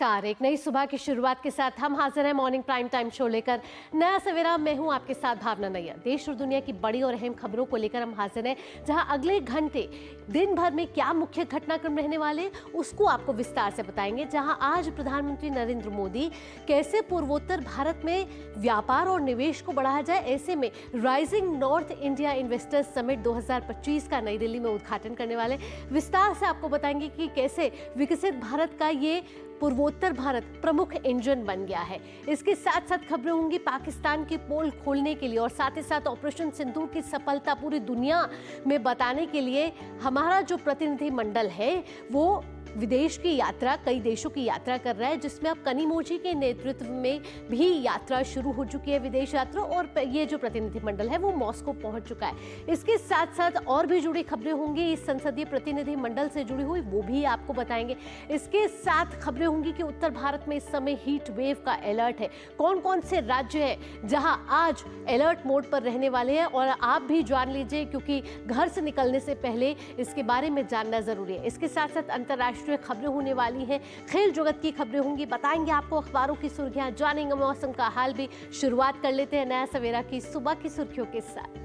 नमस्कार। एक नई सुबह की शुरुआत के साथ हम हाजिर हैं मॉर्निंग प्राइम टाइम शो लेकर। नया सवेरा, मैं हूं आपके साथ भावना नैयर। देश और दुनिया की बड़ी और अहम खबरों को लेकर हम हाजिर हैं, जहां अगले घंटे दिन भर में क्या मुख्य घटनाक्रम रहने वाले उसको आपको विस्तार से बताएंगे। जहां आज प्रधानमंत्री नरेंद्र मोदी कैसे पूर्वोत्तर भारत में व्यापार और निवेश को बढ़ाया जाए, ऐसे में rising north India investors summit 2025 का नई दिल्ली में उद्घाटन करने वाले। विस्तार से आपको बताएंगे कि कैसे विकसित भारत का ये पूर्वोत्तर भारत प्रमुख इंजन बन गया है। इसके साथ साथ खबरें होंगी पाकिस्तान की पोल खोलने के लिए और साथ ही साथ ऑपरेशन सिंदूर की सफलता पूरी दुनिया में बताने के लिए हमारा जो प्रतिनिधि मंडल है वो विदेश की यात्रा, कई देशों की यात्रा कर रहा है, जिसमें अब कनिमोझी के नेतृत्व में भी यात्रा शुरू हो चुकी है, विदेश यात्रा। और ये जो प्रतिनिधि मंडल है वो मॉस्को पहुंच चुका है। इसके साथ साथ और भी जुड़ी खबरें होंगी इस संसदीय प्रतिनिधि मंडल से जुड़ी हुई, वो भी आपको बताएंगे। इसके साथ खबरें होंगी कि उत्तर भारत में इस समय हीट वेव का अलर्ट है। कौन कौन से राज्य है जहां आज अलर्ट मोड पर रहने वाले हैं, और आप भी जान लीजिए, क्योंकि घर से निकलने से पहले इसके बारे में जानना जरूरी है। इसके साथ साथ अंतर्राष्ट्रीय खबरें होने वाली हैं, खेल जगत की खबरें होंगी, बताएंगे आपको अखबारों की सुर्खियां, जानेंगे मौसम का हाल भी। शुरुआत कर लेते हैं नया सवेरा की सुबह की सुर्खियों के साथ।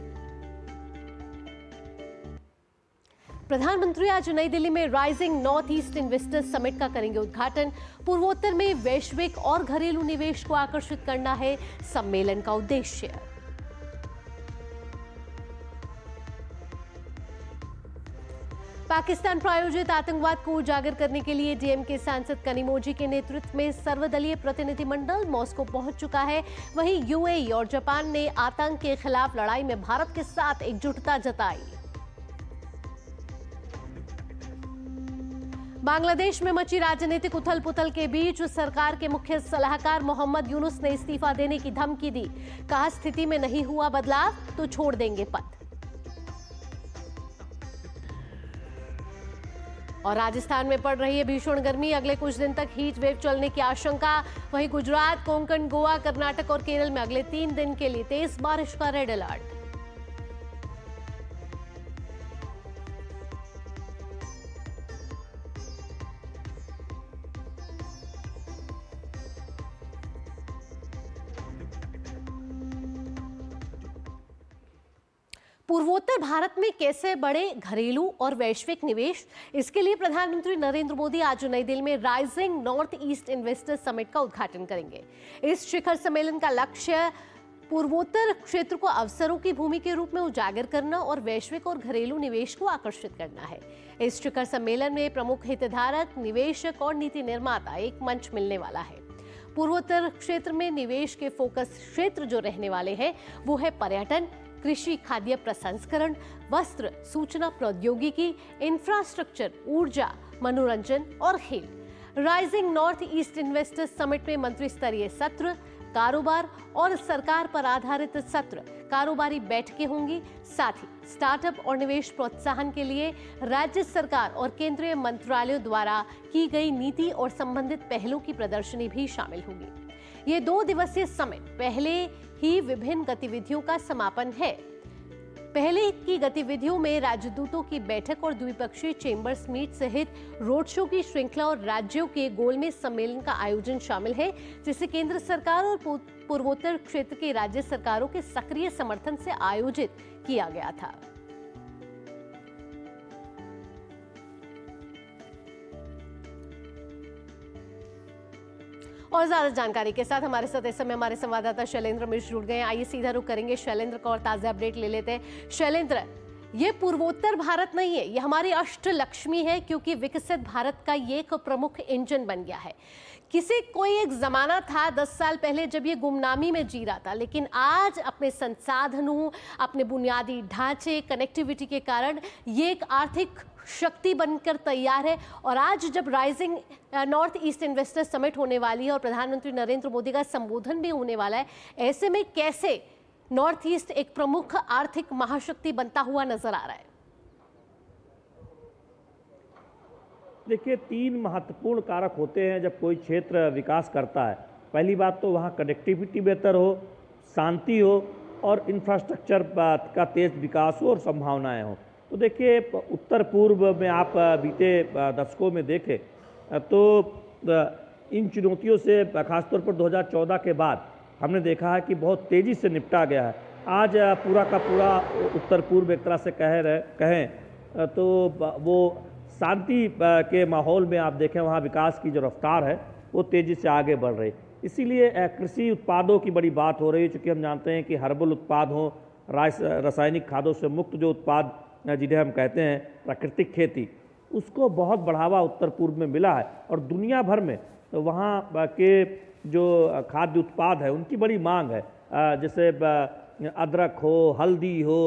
प्रधानमंत्री आज नई दिल्ली में rising north east investors summit का करेंगे उद्घाटन। पूर्वोत्तर में वैश्विक और घरेलू निवेश को आकर्षित करना है सम्मेलन का उद्देश्य। पाकिस्तान प्रायोजित आतंकवाद को उजागर करने के लिए डीएमके सांसद कनिमोझी के नेतृत्व में सर्वदलीय प्रतिनिधिमंडल मॉस्को पहुंच चुका है। वहीं यूएई और जापान ने आतंक के खिलाफ लड़ाई में भारत के साथ एकजुटता जताई। बांग्लादेश में मची राजनीतिक उथल पुथल के बीच सरकार के मुख्य सलाहकार मोहम्मद यूनुस ने इस्तीफा देने की धमकी दी। कहा, स्थिति में नहीं हुआ बदलाव तो छोड़ देंगे पद। और राजस्थान में पड़ रही है भीषण गर्मी, अगले कुछ दिन तक हीट वेव चलने की आशंका। वहीं गुजरात, कोंकण, गोवा, कर्नाटक और केरल में अगले 3 दिन के लिए तेज बारिश का रेड अलर्ट। पूर्वोत्तर भारत में कैसे बढ़े घरेलू और वैश्विक निवेश, इसके लिए प्रधानमंत्री नरेंद्र मोदी आज नई दिल्ली में rising north east investors summit का उद्घाटन करेंगे। इस शिखर सम्मेलन का लक्ष्य पूर्वोत्तर क्षेत्र को अवसरों की भूमि के रूप में उजागर करना और वैश्विक और घरेलू निवेश को आकर्षित करना है। इस शिखर सम्मेलन में प्रमुख हितधारक, निवेशक और नीति निर्माता एक मंच मिलने वाला है। पूर्वोत्तर क्षेत्र में निवेश के फोकस क्षेत्र जो रहने वाले हैं वो है पर्यटन, कृषि, खाद्य प्रसंस्करण, वस्त्र, सूचना प्रौद्योगिकी, इंफ्रास्ट्रक्चर, ऊर्जा, मनोरंजन और खेल। Rising north east investors summit में मंत्री स्तरीय सत्र, कारोबार और सरकार पर आधारित सत्र, कारोबारी बैठकें होंगी। साथ ही स्टार्टअप और निवेश प्रोत्साहन के लिए राज्य सरकार और केंद्रीय मंत्रालयों द्वारा की गई नीति और संबंधित पहलों की प्रदर्शनी भी शामिल होगी। ये 2 दिवसीय समिट पहले ही विभिन्न गतिविधियों का समापन है। पहले की गतिविधियों में राजदूतों की बैठक और द्विपक्षीय चेंबर्स मीट सहित रोड शो की श्रृंखला और राज्यों के गोलमेज सम्मेलन का आयोजन शामिल है, जिसे केंद्र सरकार और पूर्वोत्तर क्षेत्र की राज्य सरकारों के सक्रिय समर्थन से आयोजित किया गया था। और ज्यादा जानकारी के साथ हमारे साथ इस समय हमारे संवाददाता शैलेंद्र मिश्र जुड़ गए हैं। आइए सीधा रुख करेंगे शैलेंद्र का और ताजा अपडेट ले लेते हैं। शैलेंद्र, ये पूर्वोत्तर भारत नहीं है, ये हमारी अष्टलक्ष्मी है, क्योंकि विकसित भारत का ये एक प्रमुख इंजन बन गया है। कोई एक जमाना था 10 साल पहले जब ये गुमनामी में जी रहा था, लेकिन आज अपने संसाधनों, अपने बुनियादी ढांचे, कनेक्टिविटी के कारण ये एक आर्थिक शक्ति बनकर तैयार है। और आज जब rising north east investors summit होने वाली है और प्रधानमंत्री नरेंद्र मोदी का संबोधन भी होने वाला है, ऐसे में कैसे नॉर्थ ईस्ट एक प्रमुख आर्थिक महाशक्ति बनता हुआ नजर आ रहा है? देखिए, 3 महत्वपूर्ण कारक होते हैं जब कोई क्षेत्र विकास करता है। पहली बात तो वहाँ कनेक्टिविटी बेहतर हो, शांति हो और इंफ्रास्ट्रक्चर का तेज विकास हो और संभावनाएं हो। तो देखिए, उत्तर पूर्व में आप बीते दशकों में देखें तो इन चुनौतियों से खासतौर पर 2014 के बाद हमने देखा है कि बहुत तेज़ी से निपटा गया है। आज पूरा का पूरा उत्तर पूर्व एक तरह से कहें तो वो शांति के माहौल में आप देखें वहाँ विकास की जो रफ्तार है वो तेज़ी से आगे बढ़ रही। इसीलिए कृषि उत्पादों की बड़ी बात हो रही है, चूँकि हम जानते हैं कि हर्बल उत्पाद हों, रासायनिक खादों से मुक्त जो उत्पाद जिन्हें हम कहते हैं प्राकृतिक खेती, उसको बहुत बढ़ावा उत्तर पूर्व में मिला है और दुनिया भर में तो वहाँ के जो खाद्य उत्पाद है उनकी बड़ी मांग है। जैसे अदरक हो, हल्दी हो,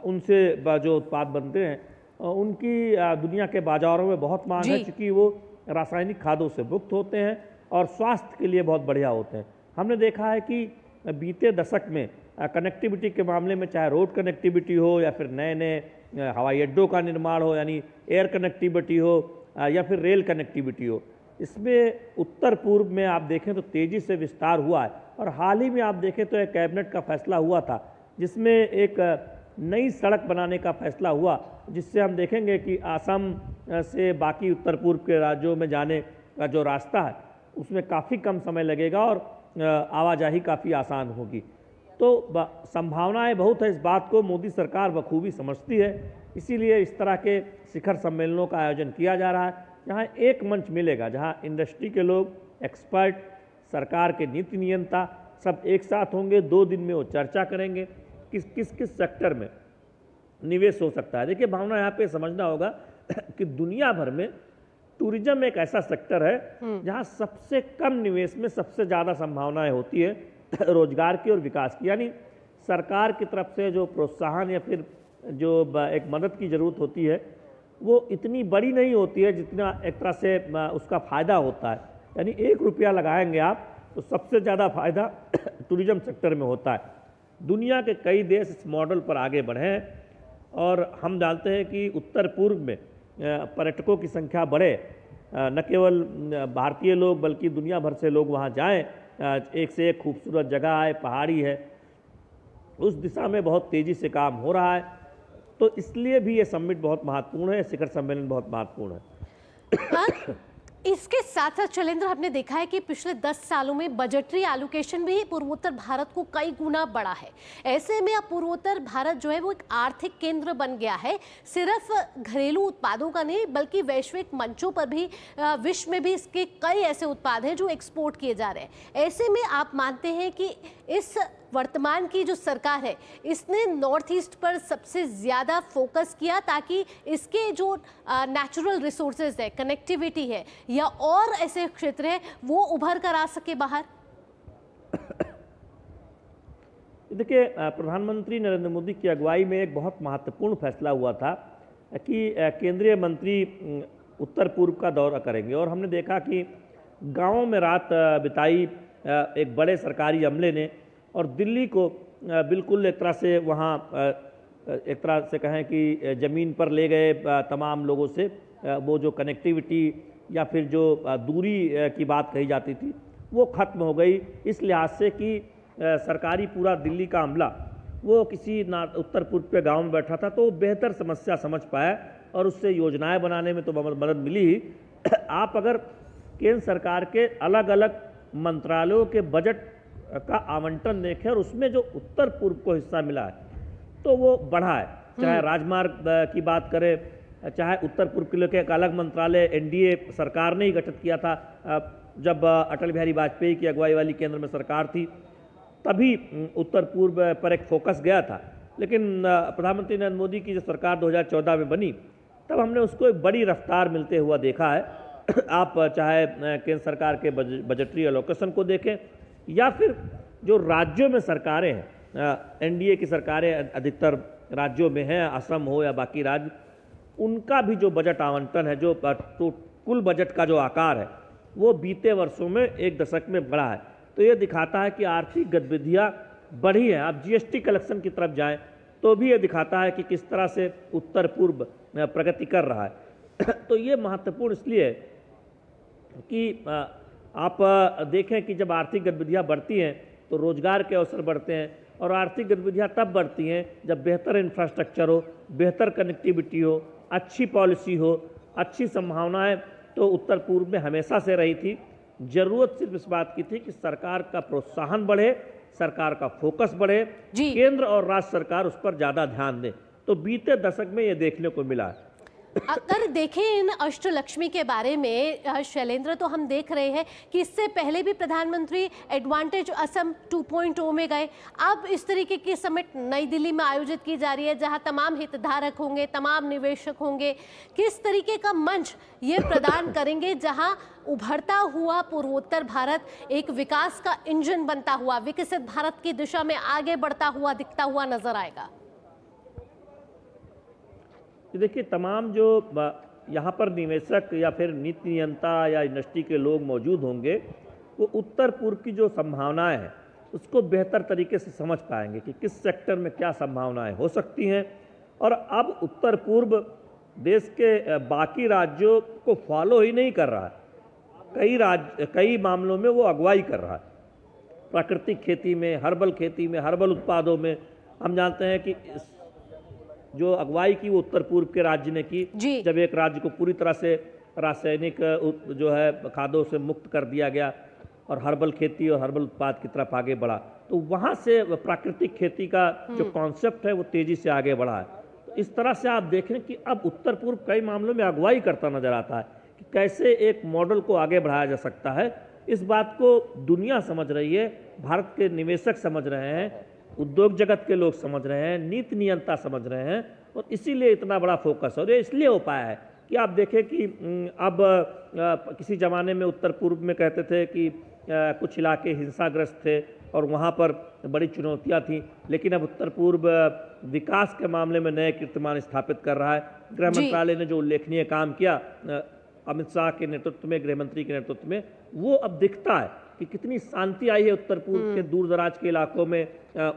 उनसे जो उत्पाद बनते हैं उनकी दुनिया के बाज़ारों में बहुत मांग है, क्योंकि वो रासायनिक खादों से मुक्त होते हैं और स्वास्थ्य के लिए बहुत बढ़िया होते हैं। हमने देखा है कि बीते दशक में कनेक्टिविटी के मामले में, चाहे रोड कनेक्टिविटी हो या फिर नए नए हवाई अड्डों का निर्माण हो यानी एयर कनेक्टिविटी हो या फिर रेल कनेक्टिविटी हो, इसमें उत्तर पूर्व में आप देखें तो तेज़ी से विस्तार हुआ है। और हाल ही में आप देखें तो एक कैबिनेट का फैसला हुआ था जिसमें एक नई सड़क बनाने का फैसला हुआ, जिससे हम देखेंगे कि असम से बाकी उत्तर पूर्व के राज्यों में जाने का जो रास्ता है उसमें काफ़ी कम समय लगेगा और आवाजाही काफ़ी आसान होगी। तो संभावनाएं बहुत है, इस बात को मोदी सरकार बखूबी समझती है। इसीलिए इस तरह के शिखर सम्मेलनों का आयोजन किया जा रहा है, जहां एक मंच मिलेगा, जहां इंडस्ट्री के लोग, एक्सपर्ट, सरकार के नीति नियंता सब एक साथ होंगे। 2 दिन में वो चर्चा करेंगे किस सेक्टर में निवेश हो सकता है। देखिए भावना, यहाँ पे समझना होगा कि दुनिया भर में टूरिज्म एक ऐसा सेक्टर है जहां सबसे कम निवेश में सबसे ज़्यादा संभावनाएं होती है रोजगार की और विकास की। यानी सरकार की तरफ से जो प्रोत्साहन या फिर जो एक मदद की ज़रूरत होती है वो इतनी बड़ी नहीं होती है जितना एक तरह से उसका फ़ायदा होता है। यानी 1 रुपया लगाएंगे आप तो सबसे ज़्यादा फायदा टूरिज्म सेक्टर में होता है। दुनिया के कई देश इस मॉडल पर आगे बढ़े हैं और हम जानते हैं कि उत्तर पूर्व में पर्यटकों की संख्या बढ़े, न केवल भारतीय लोग बल्कि दुनिया भर से लोग वहाँ जाएं, एक से एक खूबसूरत जगह है, पहाड़ी है, उस दिशा में बहुत तेज़ी से काम हो रहा है। तो इसलिए भी ये समिट बहुत महत्वपूर्ण है, शिखर सम्मेलन बहुत महत्वपूर्ण है। इसके साथ साथ शैलेंद्र, हमने देखा है कि पिछले 10 सालों में बजटरी एलोकेशन भी पूर्वोत्तर भारत को कई गुना बढ़ा है। ऐसे में अब पूर्वोत्तर भारत जो है वो एक आर्थिक केंद्र बन गया है, सिर्फ घरेलू उत्पादों का नहीं बल्कि वैश्विक मंचों पर भी, विश्व में भी इसके कई ऐसे उत्पाद हैं जो एक्सपोर्ट किए जा रहे हैं। ऐसे में आप मानते हैं कि इस वर्तमान की जो सरकार है इसने नॉर्थ ईस्ट पर सबसे ज़्यादा फोकस किया ताकि इसके जो नेचुरल रिसोर्सेज है, कनेक्टिविटी है या और ऐसे क्षेत्र हैं वो उभर कर आ सके बाहर? देखिए, प्रधानमंत्री नरेंद्र मोदी की अगुवाई में एक बहुत महत्वपूर्ण फैसला हुआ था कि केंद्रीय मंत्री उत्तर पूर्व का दौरा करेंगे और हमने देखा कि गाँव में रात बिताई एक बड़े सरकारी अमले ने और दिल्ली को बिल्कुल एक तरह से वहाँ एक तरह से कहें कि ज़मीन पर ले गए। तमाम लोगों से वो जो कनेक्टिविटी या फिर जो दूरी की बात कही जाती थी वो ख़त्म हो गई, इस लिहाज से कि सरकारी पूरा दिल्ली का अमला वो किसी उत्तर पूर्व के गांव में बैठा था तो वो बेहतर समस्या समझ पाया और उससे योजनाएं बनाने में तो मदद मिली ही। आप अगर केंद्र सरकार के अलग अलग मंत्रालयों के बजट का आवंटन देखें और उसमें जो उत्तर पूर्व को हिस्सा मिला है तो वो बढ़ा है। चाहे राजमार्ग की बात करें, चाहे उत्तर पूर्व के लिए एक अलग मंत्रालय एनडीए सरकार ने ही गठित किया था, जब अटल बिहारी वाजपेयी की अगुवाई वाली केंद्र में सरकार थी तभी उत्तर पूर्व पर एक फोकस गया था। लेकिन प्रधानमंत्री नरेंद्र मोदी की जो सरकार 2014 में बनी तब हमने उसको एक बड़ी रफ्तार मिलते हुआ देखा है। आप चाहे केंद्र सरकार के बजटरी एलोकेशन को देखें या फिर जो राज्यों में सरकारें हैं, एनडीए की सरकारें अधिकतर राज्यों में हैं, असम हो या बाकी राज्य, उनका भी जो बजट आवंटन है, जो कुल बजट का जो आकार है वो बीते वर्षों में एक दशक में बढ़ा है। तो ये दिखाता है कि आर्थिक गतिविधियाँ बढ़ी हैं। आप जीएसटी कलेक्शन की तरफ जाएं तो भी ये दिखाता है कि किस तरह से उत्तर पूर्व प्रगति कर रहा है। तो ये महत्वपूर्ण इसलिए है कि आप देखें कि जब आर्थिक गतिविधियाँ बढ़ती हैं तो रोजगार के अवसर बढ़ते हैं और आर्थिक गतिविधियाँ तब बढ़ती हैं जब बेहतर इंफ्रास्ट्रक्चर हो, बेहतर कनेक्टिविटी हो, अच्छी पॉलिसी हो, अच्छी संभावनाएं तो उत्तर पूर्व में हमेशा से रही थी। जरूरत सिर्फ इस बात की थी कि सरकार का प्रोत्साहन बढ़े, सरकार का फोकस बढ़े, जी। केंद्र और राज्य सरकार उस पर ज्यादा ध्यान दे। तो बीते दशक में ये देखने को मिला है। अगर देखें इन अष्टलक्ष्मी के बारे में शैलेंद्र, तो हम देख रहे हैं कि इससे पहले भी प्रधानमंत्री एडवांटेज असम 2.0 में गए। अब इस तरीके की समिट नई दिल्ली में आयोजित की जा रही है जहां तमाम हितधारक होंगे, तमाम निवेशक होंगे। किस तरीके का मंच ये प्रदान करेंगे जहां उभरता हुआ पूर्वोत्तर भारत एक विकास का इंजन बनता हुआ, विकसित भारत की दिशा में आगे बढ़ता हुआ दिखता हुआ नजर आएगा? देखिए, तमाम जो यहाँ पर निवेशक या फिर नीति नियंता या इंडस्ट्री के लोग मौजूद होंगे, वो उत्तर पूर्व की जो संभावनाएं हैं उसको बेहतर तरीके से समझ पाएंगे कि किस सेक्टर में क्या संभावनाएं हो सकती हैं। और अब उत्तर पूर्व देश के बाकी राज्यों को फॉलो ही नहीं कर रहा है, कई मामलों में वो अगुवाई कर रहा है। प्राकृतिक खेती में, हर्बल खेती में, हर्बल उत्पादों में हम जानते हैं कि जो अगुवाई की वो उत्तर पूर्व के राज्य ने की। जब एक राज्य को पूरी तरह से रासायनिक जो है खादों से मुक्त कर दिया गया और हर्बल खेती और हर्बल उत्पाद की तरफ आगे बढ़ा, तो वहाँ से प्राकृतिक खेती का जो कॉन्सेप्ट है वो तेजी से आगे बढ़ा है। तो इस तरह से आप देखें कि अब उत्तर पूर्व कई मामलों में अगुवाई करता नजर आता है कि कैसे एक मॉडल को आगे बढ़ाया जा सकता है। इस बात को दुनिया समझ रही है, भारत के निवेशक समझ रहे हैं, उद्योग जगत के लोग समझ रहे हैं, नीति नियंता समझ रहे हैं, और इसीलिए इतना बड़ा फोकस है। और ये इसलिए हो पाया है कि आप देखें कि अब किसी ज़माने में उत्तर पूर्व में कहते थे कि कुछ इलाके हिंसाग्रस्त थे और वहाँ पर बड़ी चुनौतियाँ थीं, लेकिन अब उत्तर पूर्व विकास के मामले में नए कीर्तिमान स्थापित कर रहा है। गृह मंत्रालय ने जो उल्लेखनीय काम किया अमित शाह के नेतृत्व में, गृह मंत्री के नेतृत्व में, वो अब दिखता है कि कितनी शांति आई है उत्तर पूर्व के दूर दराज के इलाकों में,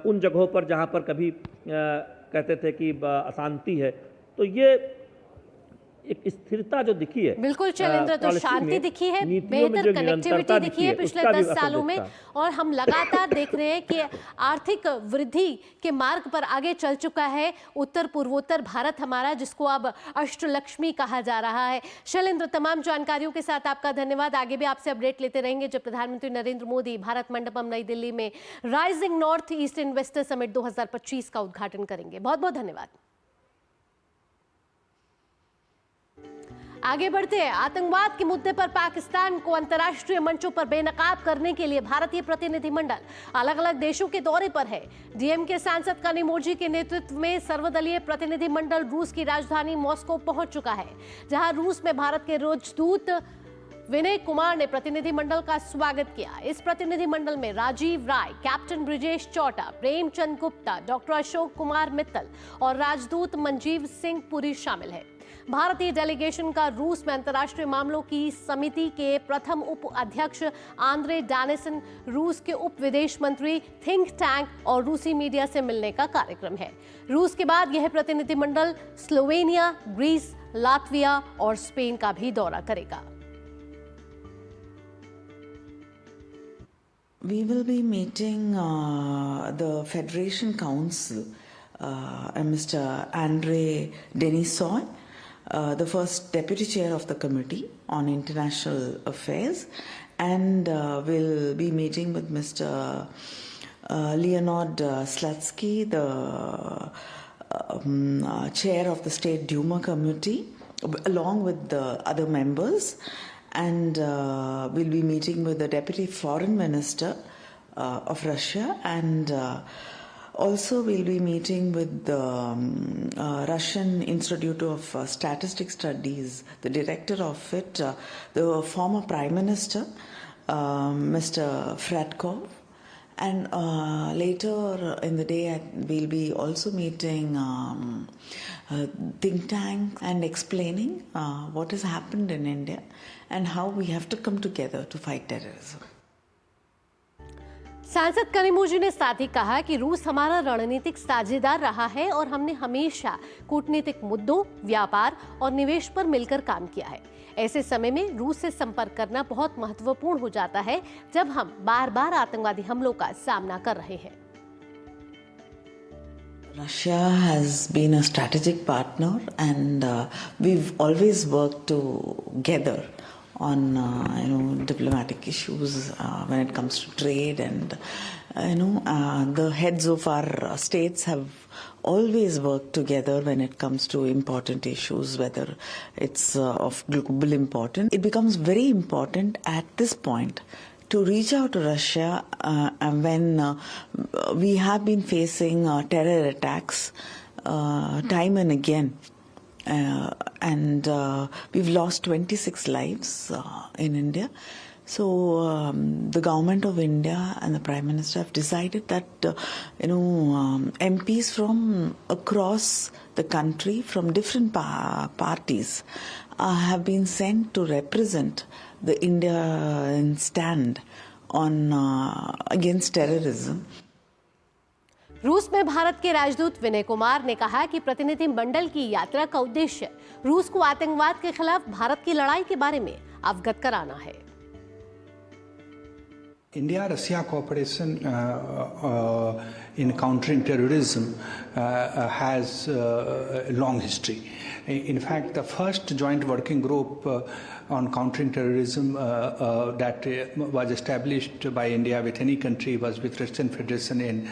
उन जगहों पर जहां पर कभी कहते थे कि अशांति है। तो ये एक स्थिरता जो दिखी है, बिल्कुल शैलेंद्र, तो शांति दिखी है, बेहतर कनेक्टिविटी दिखी है पिछले 10 सालों में, और हम लगातार देख रहे हैं कि आर्थिक वृद्धि के मार्ग पर आगे चल चुका है उत्तर पूर्वोत्तर भारत हमारा, जिसको अब अष्टलक्ष्मी कहा जा रहा है। शैलेंद्र, तमाम जानकारियों के साथ आपका धन्यवाद। आगे भी आपसे अपडेट लेते रहेंगे जब प्रधानमंत्री नरेंद्र मोदी भारत मंडपम नई दिल्ली में rising north east investor summit 2025 का उद्घाटन करेंगे। बहुत बहुत धन्यवाद। आगे बढ़ते हैं। आतंकवाद के मुद्दे पर पाकिस्तान को अंतर्राष्ट्रीय मंचों पर बेनकाब करने के लिए भारतीय प्रतिनिधिमंडल अलग अलग देशों के दौरे पर है। डीएमके सांसद कनिमोझी के नेतृत्व में सर्वदलीय प्रतिनिधिमंडल रूस की राजधानी मॉस्को पहुंच चुका है, जहां रूस में भारत के राजदूत विनय कुमार ने प्रतिनिधिमंडल का स्वागत किया। इस प्रतिनिधिमंडल में राजीव राय, कैप्टन ब्रिजेश चौटा, प्रेमचंद गुप्ता, डॉक्टर अशोक कुमार मित्तल और राजदूत मंजीव सिंह पुरी शामिल है। भारतीय डेलीगेशन का रूस में अंतर्राष्ट्रीय मामलों की समिति के प्रथम उप अध्यक्ष आंद्रे डानिसन, रूस के उप विदेश मंत्री, थिंक टैंक और रूसी मीडिया से मिलने का कार्यक्रम है। रूस के बाद यह प्रतिनिधिमंडल स्लोवेनिया, ग्रीस, लातविया और स्पेन का भी दौरा करेगा। We will be meeting the Federation Council, Mr. Andre Denisson, the first deputy chair of the Committee on International Affairs, and we'll be meeting with Mr. Leonid Slutsky, the chair of the State Duma Committee, along with the other members. And we'll be meeting with the Deputy Foreign Minister of Russia, and also we'll be meeting with the Russian Institute of Statistic Studies, the director of it, the former Prime Minister, Mr. Fredkov. And later in the day we'll be also meeting think tank and explaining what has happened in India and how we have to come together to fight terrorism. सांसद कनिमोझी ने साथ ही कहा कि रूस हमारा रणनीतिक साझेदार रहा है और हमने हमेशा कूटनीतिक मुद्दों, व्यापार और निवेश पर मिलकर काम किया है। ऐसे समय में रूस से संपर्क करना बहुत महत्वपूर्ण हो जाता है जब हम बार-बार आतंकवादी हमलों का सामना कर रहे हैं। Russia has been a strategic partner, and we've always worked together on diplomatic issues when it comes to trade, and the heads of our states have always worked together when it comes to important issues, whether it's of global importance. It becomes very important at this point to reach out to Russia when we have been facing terror attacks time and again. And we've lost 26 lives in India. So the government of India and the Prime Minister have decided that MPs from across the country, from different parties, have been sent to represent the Indian stand on against terrorism. रूस में भारत के राजदूत विनय कुमार ने कहा कि प्रतिनिधि मंडल की यात्रा का उद्देश्य रूस को आतंकवाद के खिलाफ भारत की लड़ाई के बारे में अवगत कराना है। India-Russia cooperation in countering terrorism has a long history. In fact, the first joint working group on countering terrorism that was established by India with any country was with Russian Federation in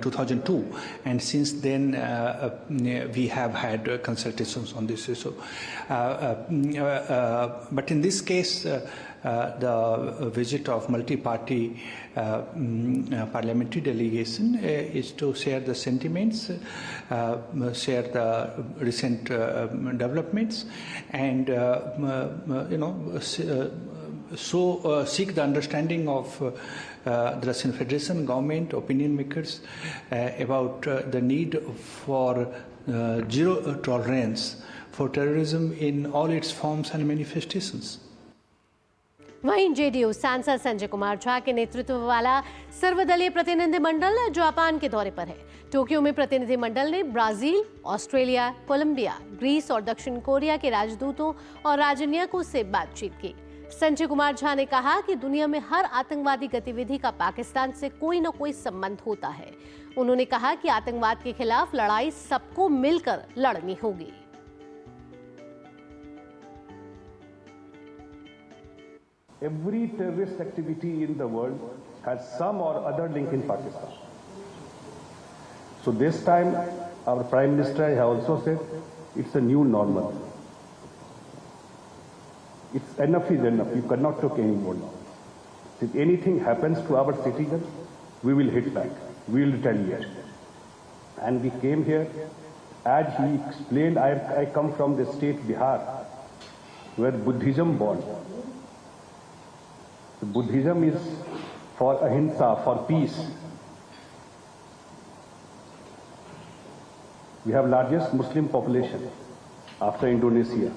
2002, and since then we have had consultations on this issue. But in this case, the visit of multi-party parliamentary delegation is to share the sentiments, share the recent developments, and seek the understanding of the Russian Federation government, opinion makers about the need for zero tolerance for terrorism in all its forms and manifestations. वहीं JDU सांसद संजय कुमार झा के नेतृत्व वाला सर्वदलीय प्रतिनिधिमंडल Japan के दौरे पर है। टोक्यो में प्रतिनिधिमंडल ने ब्राजील, ऑस्ट्रेलिया, कोलंबिया, ग्रीस और दक्षिण कोरिया के राजदूतों और राजनयिकों से बातचीत की। संजय कुमार झा ने कहा कि दुनिया में हर आतंकवादी गतिविधि का पाकिस्तान से कोई न कोई संबंध होता है। उन्होंने कहा कि आतंकवाद के खिलाफ लड़ाई सबको मिलकर लड़नी होगी। Every terrorist activity in the world has some or other link in Pakistan. So this time, our Prime Minister has also said it's a new normal. It's enough is enough. You cannot talk anymore now. If anything happens to our citizens, we will hit back. We will retaliate. And we came here, as he explained, I come from the state Bihar, where Buddhism born. Buddhism is for ahimsa, for peace. We have largest Muslim population after Indonesia.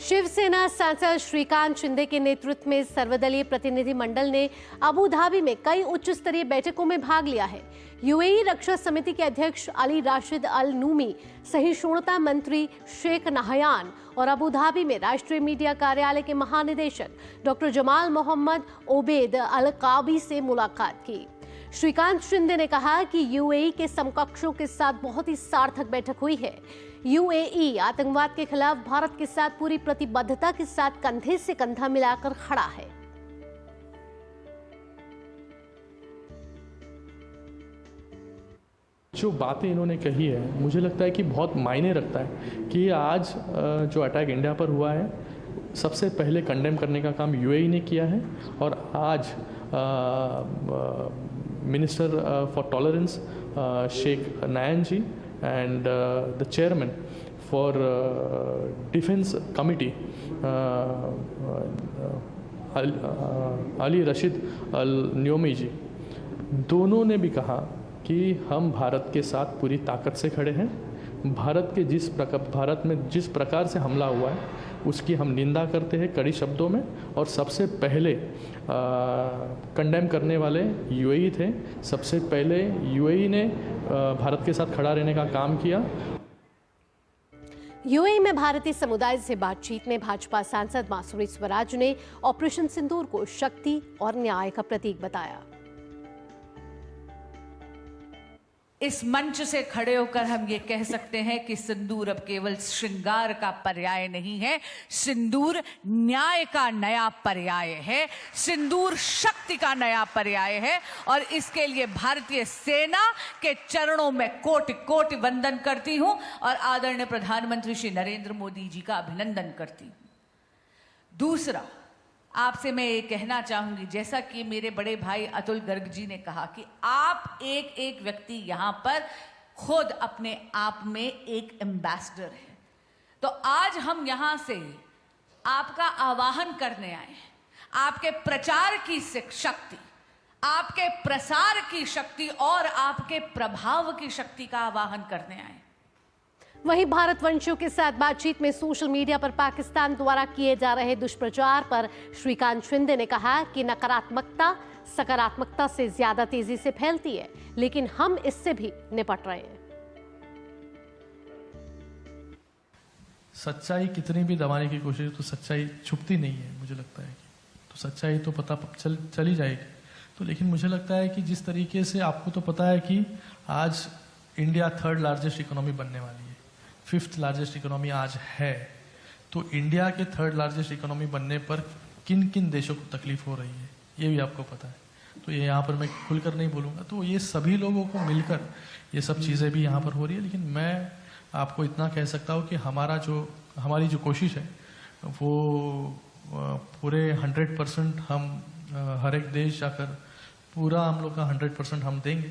Shiv Sena सांसद श्रीकांत शिंदे के नेतृत्व में सर्वदलीय प्रतिनिधिमंडल ने Abu Dhabi में कई उच्च स्तरीय बैठकों में भाग लिया है। यूएई रक्षा समिति के अध्यक्ष अली राशिद अल नूमी, सहिष्णुता मंत्री शेख नहयान और अबू धाबी में राष्ट्रीय मीडिया कार्यालय के महानिदेशक डॉक्टर जमाल मोहम्मद ओबेद अल काबी से मुलाकात की। श्रीकांत शिंदे ने कहा कि यूएई के समकक्षों के साथ बहुत ही सार्थक बैठक हुई है। यूएई आतंकवाद के खिलाफ भारत के साथ पूरी प्रतिबद्धता के साथ कंधे से कंधा मिलाकर खड़ा है। जो बातें इन्होंने कही है, मुझे लगता है कि बहुत मायने रखता है कि आज जो अटैक इंडिया पर हुआ है, सबसे पहले कंडेम करने का काम यूएई ने किया है और आज minister for tolerance Sheikh Nahyan ji and the chairman for defense committee Ali Rashid Al Nuaimi ji, दोनों ने भी कहा कि हम भारत के साथ पूरी ताकत से खड़े हैं। भारत में जिस प्रकार से हमला हुआ है उसकी हम निंदा करते हैं कड़ी शब्दों में, और सबसे पहले कंडेम करने वाले यूएई थे। सबसे पहले यूएई ने भारत के साथ खड़ा रहने का काम किया। यूएई में भारतीय समुदाय से बातचीत में भाजपा सांसद मासूरी स्वराज ने ऑपरेशन सिंदूर को शक्ति और न्याय का प्रतीक बताया। इस मंच से खड़े होकर हम ये कह सकते हैं कि सिंदूर अब केवल श्रृंगार का पर्याय नहीं है, सिंदूर न्याय का नया पर्याय है, सिंदूर शक्ति का नया पर्याय है। और इसके लिए भारतीय सेना के चरणों में कोटि कोटि वंदन करती हूं और आदरणीय प्रधानमंत्री श्री नरेंद्र मोदी जी का अभिनंदन करती हूं। दूसरा, आपसे मैं ये कहना चाहूंगी, जैसा कि मेरे बड़े भाई अतुल गर्ग जी ने कहा कि आप एक एक व्यक्ति यहां पर खुद अपने आप में एक एम्बेसडर है। तो आज हम यहां से आपका आवाहन करने आए हैं, आपके प्रचार की शक्ति, आपके प्रसार की शक्ति और आपके प्रभाव की शक्ति का आवाहन करने आए। वहीं भारतवंशियों के साथ बातचीत में सोशल मीडिया पर पाकिस्तान द्वारा किए जा रहे दुष्प्रचार पर श्रीकांत शिंदे ने कहा कि नकारात्मकता सकारात्मकता से ज्यादा तेजी से फैलती है, लेकिन हम इससे भी निपट रहे हैं। सच्चाई कितनी भी दबाने की कोशिश तो सच्चाई छुपती नहीं है। मुझे लगता है कि तो सच्चाई तो पता चली जाएगी। तो लेकिन मुझे लगता है कि जिस तरीके से आपको तो पता है कि आज इंडिया 3rd लार्जेस्ट इकोनॉमी बनने वाली है, 5th लार्जेस्ट इकोनॉमी आज है। तो इंडिया के 3rd लार्जेस्ट इकोनॉमी बनने पर किन किन देशों को तकलीफ हो रही है ये भी आपको पता है। तो ये यहाँ पर मैं खुलकर नहीं बोलूँगा। तो ये सभी लोगों को मिलकर ये सब चीज़ें भी यहाँ पर हो रही है। लेकिन मैं आपको इतना कह सकता हूँ कि हमारी जो कोशिश है वो पूरे 100% हम हर एक देश जाकर पूरा हम लोग का 100% हम देंगे।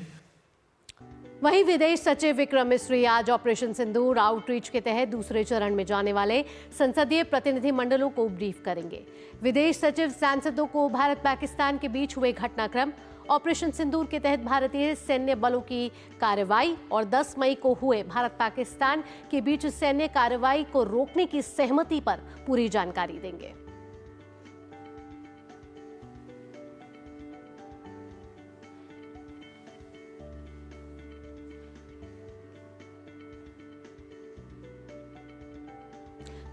वहीं विदेश सचिव विक्रम मिस्री आज ऑपरेशन सिंदूर आउटरीच के तहत दूसरे चरण में जाने वाले संसदीय प्रतिनिधि मंडलों को ब्रीफ करेंगे। विदेश सचिव सांसदों को भारत पाकिस्तान के बीच हुए घटनाक्रम, ऑपरेशन सिंदूर के तहत भारतीय सैन्य बलों की कार्रवाई और 10 मई को हुए भारत पाकिस्तान के बीच सैन्य कार्रवाई को रोकने की सहमति पर पूरी जानकारी देंगे।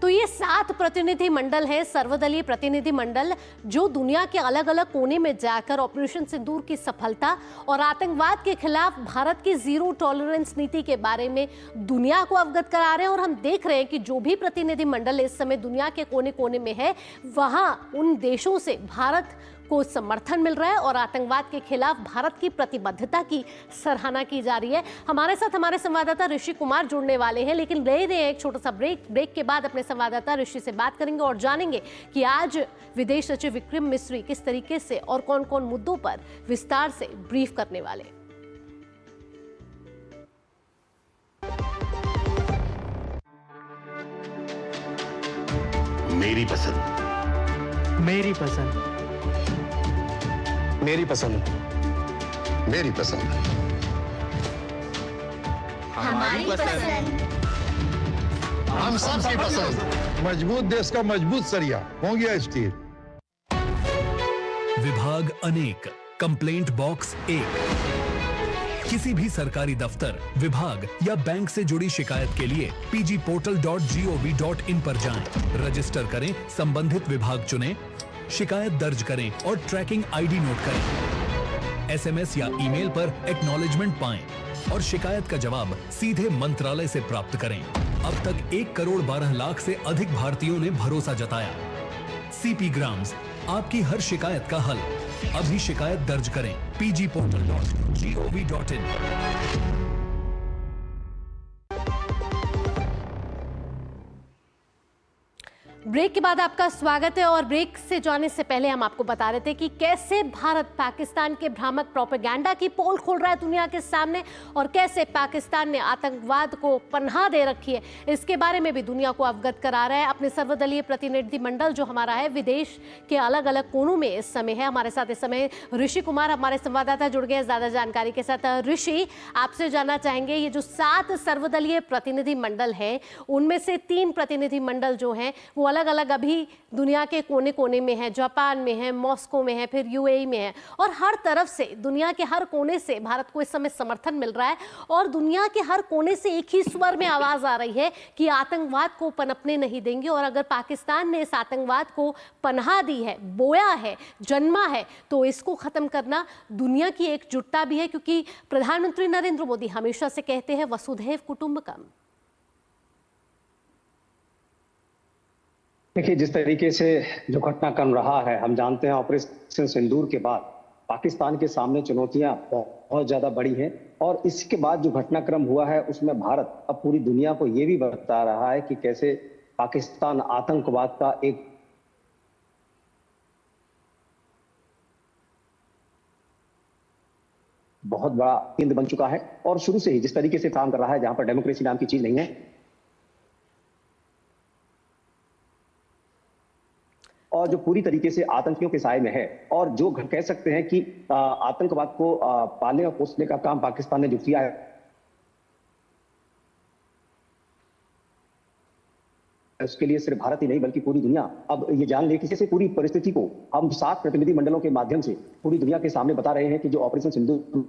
तो ये 7 प्रतिनिधि मंडल है, सर्वदलीय प्रतिनिधि मंडल, जो दुनिया के अलग अलग कोने में जाकर ऑपरेशन सिंदूर की सफलता और आतंकवाद के खिलाफ भारत की जीरो टॉलरेंस नीति के बारे में दुनिया को अवगत करा रहे हैं। और हम देख रहे हैं कि जो भी प्रतिनिधि मंडल इस समय दुनिया के कोने कोने में है, वहां उन देशों से भारत को समर्थन मिल रहा है और आतंकवाद के खिलाफ भारत की प्रतिबद्धता की सराहना की जा रही है। हमारे साथ हमारे संवाददाता ऋषि कुमार जुड़ने वाले हैं, लेकिन ले रहे हैं एक छोटा सा ब्रेक के बाद अपने संवाददाता ऋषि से बात करेंगे और जानेंगे कि आज विदेश सचिव विक्रम मिस्री किस तरीके से और कौन कौन मुद्दों पर विस्तार से ब्रीफ करने वाले। मेरी पसंद, मेरी पसंद, मेरी पसंद, मेरी पसंद, हमारी पसंद, हम सबकी पसंद। मजबूत देश का मजबूत सरिया हो गया स्टील। विभाग अनेक, कंप्लेंट बॉक्स 1। किसी भी सरकारी दफ्तर, विभाग या बैंक से जुड़ी शिकायत के लिए pgportal.gov.in पर जाएं, रजिस्टर करें, संबंधित विभाग चुनें, शिकायत दर्ज करें और ट्रैकिंग आईडी नोट करें। एसएमएस या ईमेल पर एक्नॉलेजमेंट पाएं और शिकायत का जवाब सीधे मंत्रालय से प्राप्त करें। अब तक 1 करोड़ 12 लाख से अधिक भारतीयों ने भरोसा जताया। सीपी ग्राम्स, आपकी हर शिकायत का हल। अभी शिकायत दर्ज करें pgportal.gov.in। ब्रेक के बाद आपका स्वागत है। और ब्रेक से जाने से पहले हम आपको बता रहे थे कि कैसे भारत पाकिस्तान के भ्रामक प्रोपेगेंडा की पोल खोल रहा है दुनिया के सामने और कैसे पाकिस्तान ने आतंकवाद को पनाह दे रखी है, इसके बारे में भी दुनिया को अवगत करा रहा है। अपने सर्वदलीय प्रतिनिधि मंडल जो हमारा है विदेश के अलग अलग कोनों में इस समय है। हमारे साथ इस समय ऋषि कुमार हमारे संवाददाता जुड़ गए हैं ज्यादा जानकारी के साथ। ऋषि, आपसे जानना चाहेंगे ये जो 7 सर्वदलीय प्रतिनिधि मंडल है उनमें से 3 प्रतिनिधि मंडल जो है वो अलग अलग अलग अभी दुनिया के कोने कोने में है, जापान में है, मॉस्को में है, फिर यूएई में है, और हर तरफ से, दुनिया के हर कोने से भारत को इस समय समर्थन मिल रहा है और दुनिया के हर कोने से एक ही स्वर में आवाज आ रही है कि आतंकवाद को पनपने नहीं देंगे। और अगर पाकिस्तान ने इस आतंकवाद को पनाह दी है, बोया है, जन्मा है, तो इसको खत्म करना दुनिया की एकजुटता भी है, क्योंकि प्रधानमंत्री नरेंद्र मोदी हमेशा से कहते हैं वसुधैव कुटुंबकम। देखिए, जिस तरीके से जो घटनाक्रम रहा है, हम जानते हैं ऑपरेशन सिंदूर के बाद पाकिस्तान के सामने चुनौतियां बहुत ज्यादा बड़ी हैं और इसके बाद जो घटनाक्रम हुआ है उसमें भारत अब पूरी दुनिया को ये भी बता रहा है कि कैसे पाकिस्तान आतंकवाद का एक बहुत बड़ा केंद्र बन चुका है और शुरू से ही जिस तरीके से काम कर रहा है, जहां पर डेमोक्रेसी नाम की चीज नहीं है और जो पूरी तरीके से आतंकियों के साए में है और जो कह सकते हैं कि आतंकवाद को पालने और पोसने का काम पाकिस्तान ने जो किया है, उसके लिए सिर्फ भारत ही नहीं बल्कि पूरी दुनिया अब ये जान ले कि कैसे पूरी परिस्थिति को हम 7 प्रतिनिधि मंडलों के माध्यम से पूरी दुनिया के सामने बता रहे हैं कि जो ऑपरेशन सिंदूर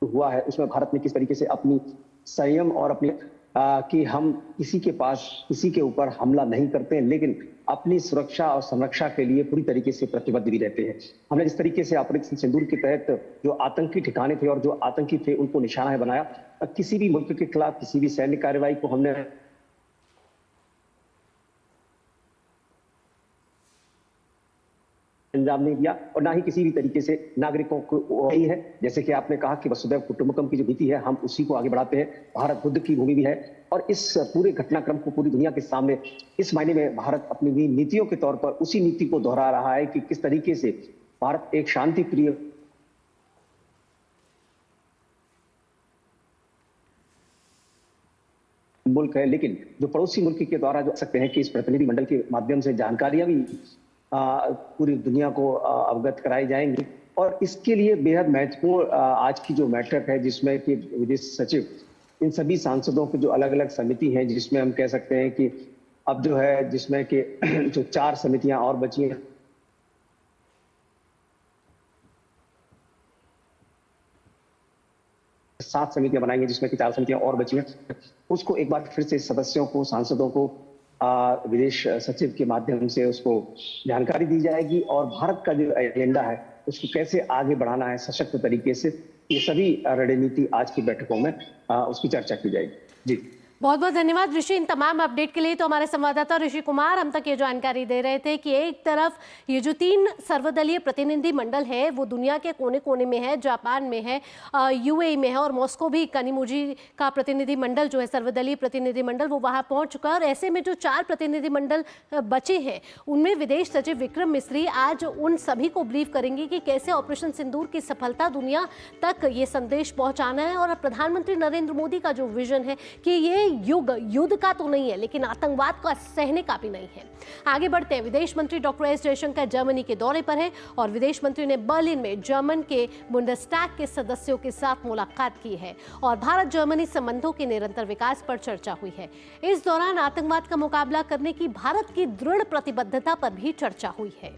हुआ है उसमें भारत ने किस तरीके से अपनी संयम और अपनी कि हम किसी के ऊपर हमला नहीं करते हैं, लेकिन अपनी सुरक्षा और संरक्षा के लिए पूरी तरीके से प्रतिबद्ध भी रहते हैं। हमने जिस तरीके से ऑपरेशन सिंदूर के तहत जो आतंकी ठिकाने थे और जो आतंकी थे उनको निशाना बनाया, किसी भी मुल्क के खिलाफ किसी भी सैन्य कार्रवाई को हमने अंजाम नहीं दिया और ना ही किसी भी तरीके से नागरिकों को यही है, जैसे कि आपने कहा कि वसुधैव कुटुंबकम की जो नीति है हम उसी को आगे बढ़ाते हैं। भारत बुद्ध की भूमि भी है और इस पूरे घटनाक्रम को पूरी दुनिया के सामने इस मायने में भारत अपनी नीतियों के तौर पर उसी नीति को दोहरा रहा है कि किस तरीके से भारत एक शांति प्रिय मुल्क है, लेकिन जो पड़ोसी मुल्क के द्वारा जो सकते हैं कि इस प्रतिनिधि मंडल के माध्यम से जानकारियां भी पूरी दुनिया को अवगत कराई जाएंगी और इसके लिए बेहद महत्वपूर्ण आज की जो बैठक है जिसमें कि विदेश सचिव इन सभी सांसदों की जो अलग अलग समिति है, जिसमें हम कह सकते हैं कि अब जो है जिसमें कि जो 4 समितियां और बची हैं, सात समितियां बनाएंगे जिसमें कि 4 समितियां और बची हैं, उसको एक बार फिर से सदस्यों को, सांसदों को विदेश सचिव के माध्यम से उसको जानकारी दी जाएगी और भारत का जो एजेंडा है उसको कैसे आगे बढ़ाना है सशक्त तरीके से, ये सभी रणनीति आज की बैठकों में उसकी चर्चा की जाएगी। जी बहुत बहुत धन्यवाद ऋषि इन तमाम अपडेट के लिए। तो हमारे संवाददाता ऋषि कुमार हम तक ये जानकारी दे रहे थे कि एक तरफ ये जो 3 सर्वदलीय प्रतिनिधि मंडल है वो दुनिया के कोने कोने में है, जापान में है, यूएई में है और मॉस्को भी कनिमोजी का प्रतिनिधि मंडल जो है सर्वदलीय प्रतिनिधि मंडल वो वहाँ पहुँच चुका है। और ऐसे में जो 4 प्रतिनिधि मंडल बचे हैं उनमें विदेश सचिव विक्रम मिस्री आज उन सभी को ब्रीफ करेंगे कि कैसे ऑपरेशन सिंदूर की सफलता दुनिया तक ये संदेश पहुँचाना है और प्रधानमंत्री नरेंद्र मोदी का जो विजन है कि ये युद्ध का तो नहीं है लेकिन आतंकवाद का सहने का भी नहीं है। आगे बढ़ते हैं, विदेश मंत्री डॉक्टर एस जयशंकर जर्मनी के दौरे पर है और विदेश मंत्री ने बर्लिन में जर्मन के बुंडेस्टैग के सदस्यों के साथ मुलाकात की है और भारत जर्मनी संबंधों के निरंतर विकास पर चर्चा हुई है। इस दौरान आतंकवाद का मुकाबला करने की भारत की दृढ़ प्रतिबद्धता पर भी चर्चा हुई है।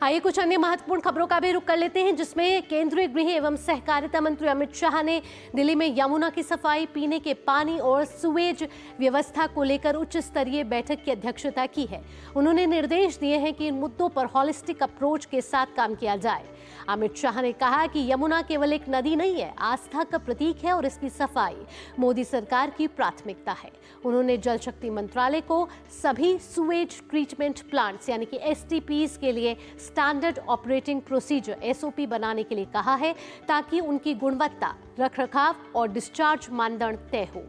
आइए कुछ अन्य महत्वपूर्ण खबरों का भी रुख कर लेते हैं, जिसमें केंद्रीय गृह एवं सहकारिता मंत्री अमित शाह ने दिल्ली में यमुना की सफाई, पीने के पानी और सुवेज व्यवस्था को लेकर उच्च स्तरीय बैठक की अध्यक्षता की है। उन्होंने निर्देश दिए हैं कि इन मुद्दों पर हॉलिस्टिक अप्रोच के साथ काम किया जाए। अमित शाह ने कहा कि यमुना केवल एक नदी नहीं है, आस्था का प्रतीक है और इसकी सफाई मोदी सरकार की प्राथमिकता है। उन्होंने जल शक्ति मंत्रालय को सभी सुवेज ट्रीटमेंट प्लांट्स यानी कि STPs के लिए स्टैंडर्ड ऑपरेटिंग प्रोसीजर SOP बनाने के लिए कहा है ताकि उनकी गुणवत्ता, रखरखाव और डिस्चार्ज मानदंड तय हो।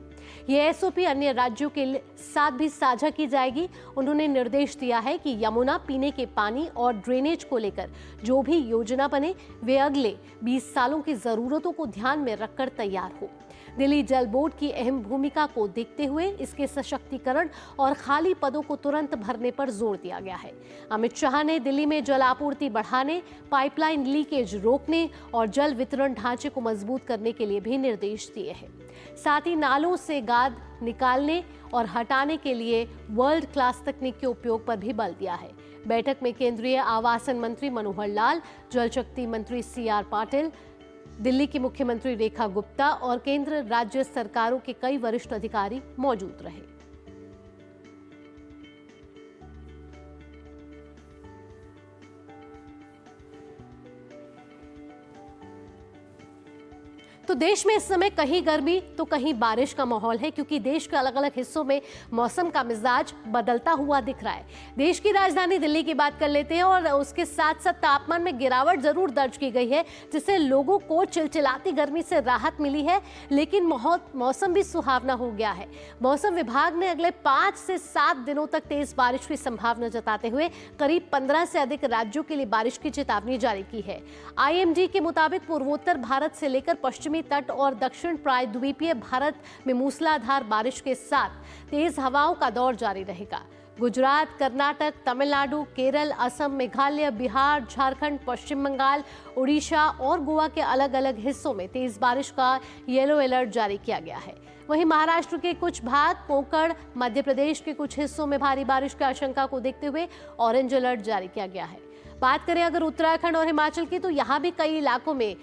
ये SOP अन्य राज्यों के साथ भी साझा की जाएगी। उन्होंने निर्देश दिया है कि यमुना पीने के पानी और ड्रेनेज को लेकर जो भी योजना बने वे अगले 20 सालों की जरूरतों को ध्यान में रखकर तैयार हो। दिल्ली जल बोर्ड की अहम भूमिका को देखते हुए इसके सशक्तिकरण और खाली पदों को तुरंत भरने पर जोर दिया गया है। अमित शाह ने दिल्ली में जल आपूर्ति बढ़ाने, पाइपलाइन लीकेज रोकने और जल वितरण ढांचे को मजबूत करने के लिए भी निर्देश दिए हैं। साथ ही नालों से गाद निकालने और हटाने के लिए वर्ल्ड क्लास तकनीक के उपयोग पर भी बल दिया है। बैठक में केंद्रीय आवासन मंत्री मनोहर लाल, जल शक्ति मंत्री CR पाटिल, दिल्ली की मुख्यमंत्री रेखा गुप्ता और केंद्र राज्य सरकारों के कई वरिष्ठ अधिकारी मौजूद रहे। तो देश में इस समय कहीं गर्मी तो कहीं बारिश का माहौल है, क्योंकि देश के अलग अलग हिस्सों में मौसम का मिजाज बदलता हुआ दिख रहा है। देश की राजधानी दिल्ली की बात कर लेते हैं और उसके साथ साथ तापमान में गिरावट जरूर दर्ज की गई है, जिससे लोगों को चिलचिलाती गर्मी से राहत मिली है, लेकिन मौसम भी सुहावना हो गया है। मौसम विभाग ने अगले 5 से 7 दिनों तक तेज बारिश की संभावना जताते हुए करीब 15 से अधिक राज्यों के लिए बारिश की चेतावनी जारी की है। IMD के मुताबिक पूर्वोत्तर भारत से लेकर पश्चिमी तट और दक्षिण प्रायद्वीपीय भारत में मूसलाधार बारिश के साथ तेज हवाओं का दौर जारी रहेगा। गुजरात, कर्नाटक, तमिलनाडु, केरल, असम, मेघालय, बिहार, झारखंड, पश्चिम बंगाल, उड़ीसा और गोवा के अलग अलग हिस्सों में तेज बारिश का येलो अलर्ट जारी किया गया है। वहीं महाराष्ट्र के कुछ भाग, कोंकण, मध्य प्रदेश के कुछ हिस्सों में भारी बारिश की आशंका को देखते हुए ऑरेंज अलर्ट जारी किया गया है। बात करें अगर उत्तराखंड और हिमाचल की, तो यहाँ भी कई इलाकों में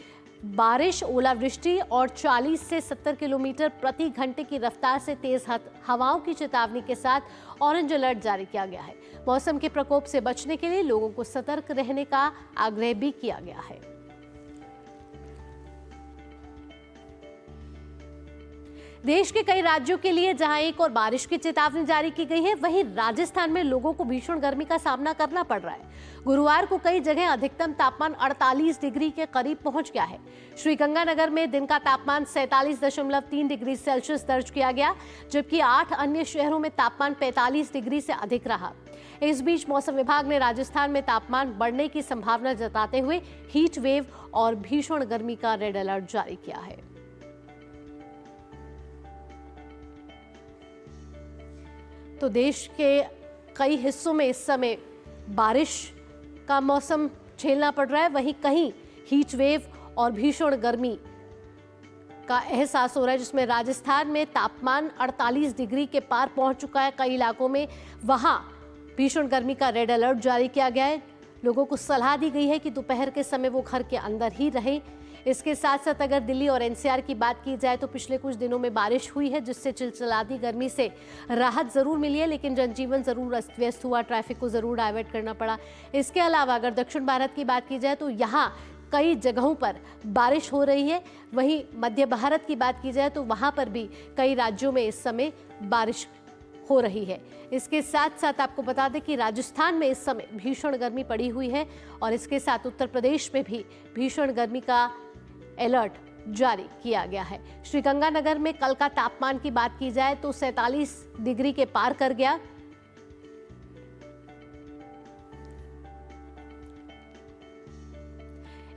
बारिश, ओलावृष्टि और 40 से 70 किलोमीटर प्रति घंटे की रफ्तार से तेज हवाओं की चेतावनी के साथ ऑरेंज अलर्ट जारी किया गया है। मौसम के प्रकोप से बचने के लिए लोगों को सतर्क रहने का आग्रह भी किया गया है। देश के कई राज्यों के लिए जहां एक और बारिश की चेतावनी जारी की गई है, वहीं राजस्थान में लोगों को भीषण गर्मी का सामना करना पड़ रहा है। गुरुवार को कई जगह अधिकतम तापमान 48 डिग्री के करीब पहुंच गया है। श्रीगंगानगर में दिन का तापमान 47.3 डिग्री सेल्सियस दर्ज किया गया, जबकि 8 अन्य शहरों में तापमान 45 डिग्री से अधिक रहा। इस बीच मौसम विभाग ने राजस्थान में तापमान बढ़ने की संभावना जताते हुए हीट वेव और भीषण गर्मी का रेड अलर्ट जारी किया है। तो देश के कई हिस्सों में इस समय बारिश का मौसम झेलना पड़ रहा है, वहीं कहीं हीट वेव और भीषण गर्मी का एहसास हो रहा है, जिसमें राजस्थान में तापमान 48 डिग्री के पार पहुंच चुका है। कई इलाकों में वहां भीषण गर्मी का रेड अलर्ट जारी किया गया है। लोगों को सलाह दी गई है कि दोपहर के समय वो घर के अंदर ही रहें। इसके साथ साथ अगर दिल्ली और NCR की बात की जाए तो पिछले कुछ दिनों में बारिश हुई है, जिससे चिलचिलाती गर्मी से राहत जरूर मिली है, लेकिन जनजीवन जरूर अस्त व्यस्त हुआ, ट्रैफिक को जरूर डाइवर्ट करना पड़ा। इसके अलावा अगर दक्षिण भारत की बात की जाए तो यहाँ कई जगहों पर बारिश हो रही है। वहीं मध्य भारत की बात की जाए तो वहाँ पर भी कई राज्यों में इस समय बारिश हो रही है। इसके साथ साथ आपको बता दें कि राजस्थान में इस समय भीषण गर्मी पड़ी हुई है और इसके साथ उत्तर प्रदेश में भी भीषण गर्मी का अलर्ट जारी किया गया है। श्रीगंगानगर में कल का तापमान की बात की जाए तो 47 डिग्री के पार कर गया।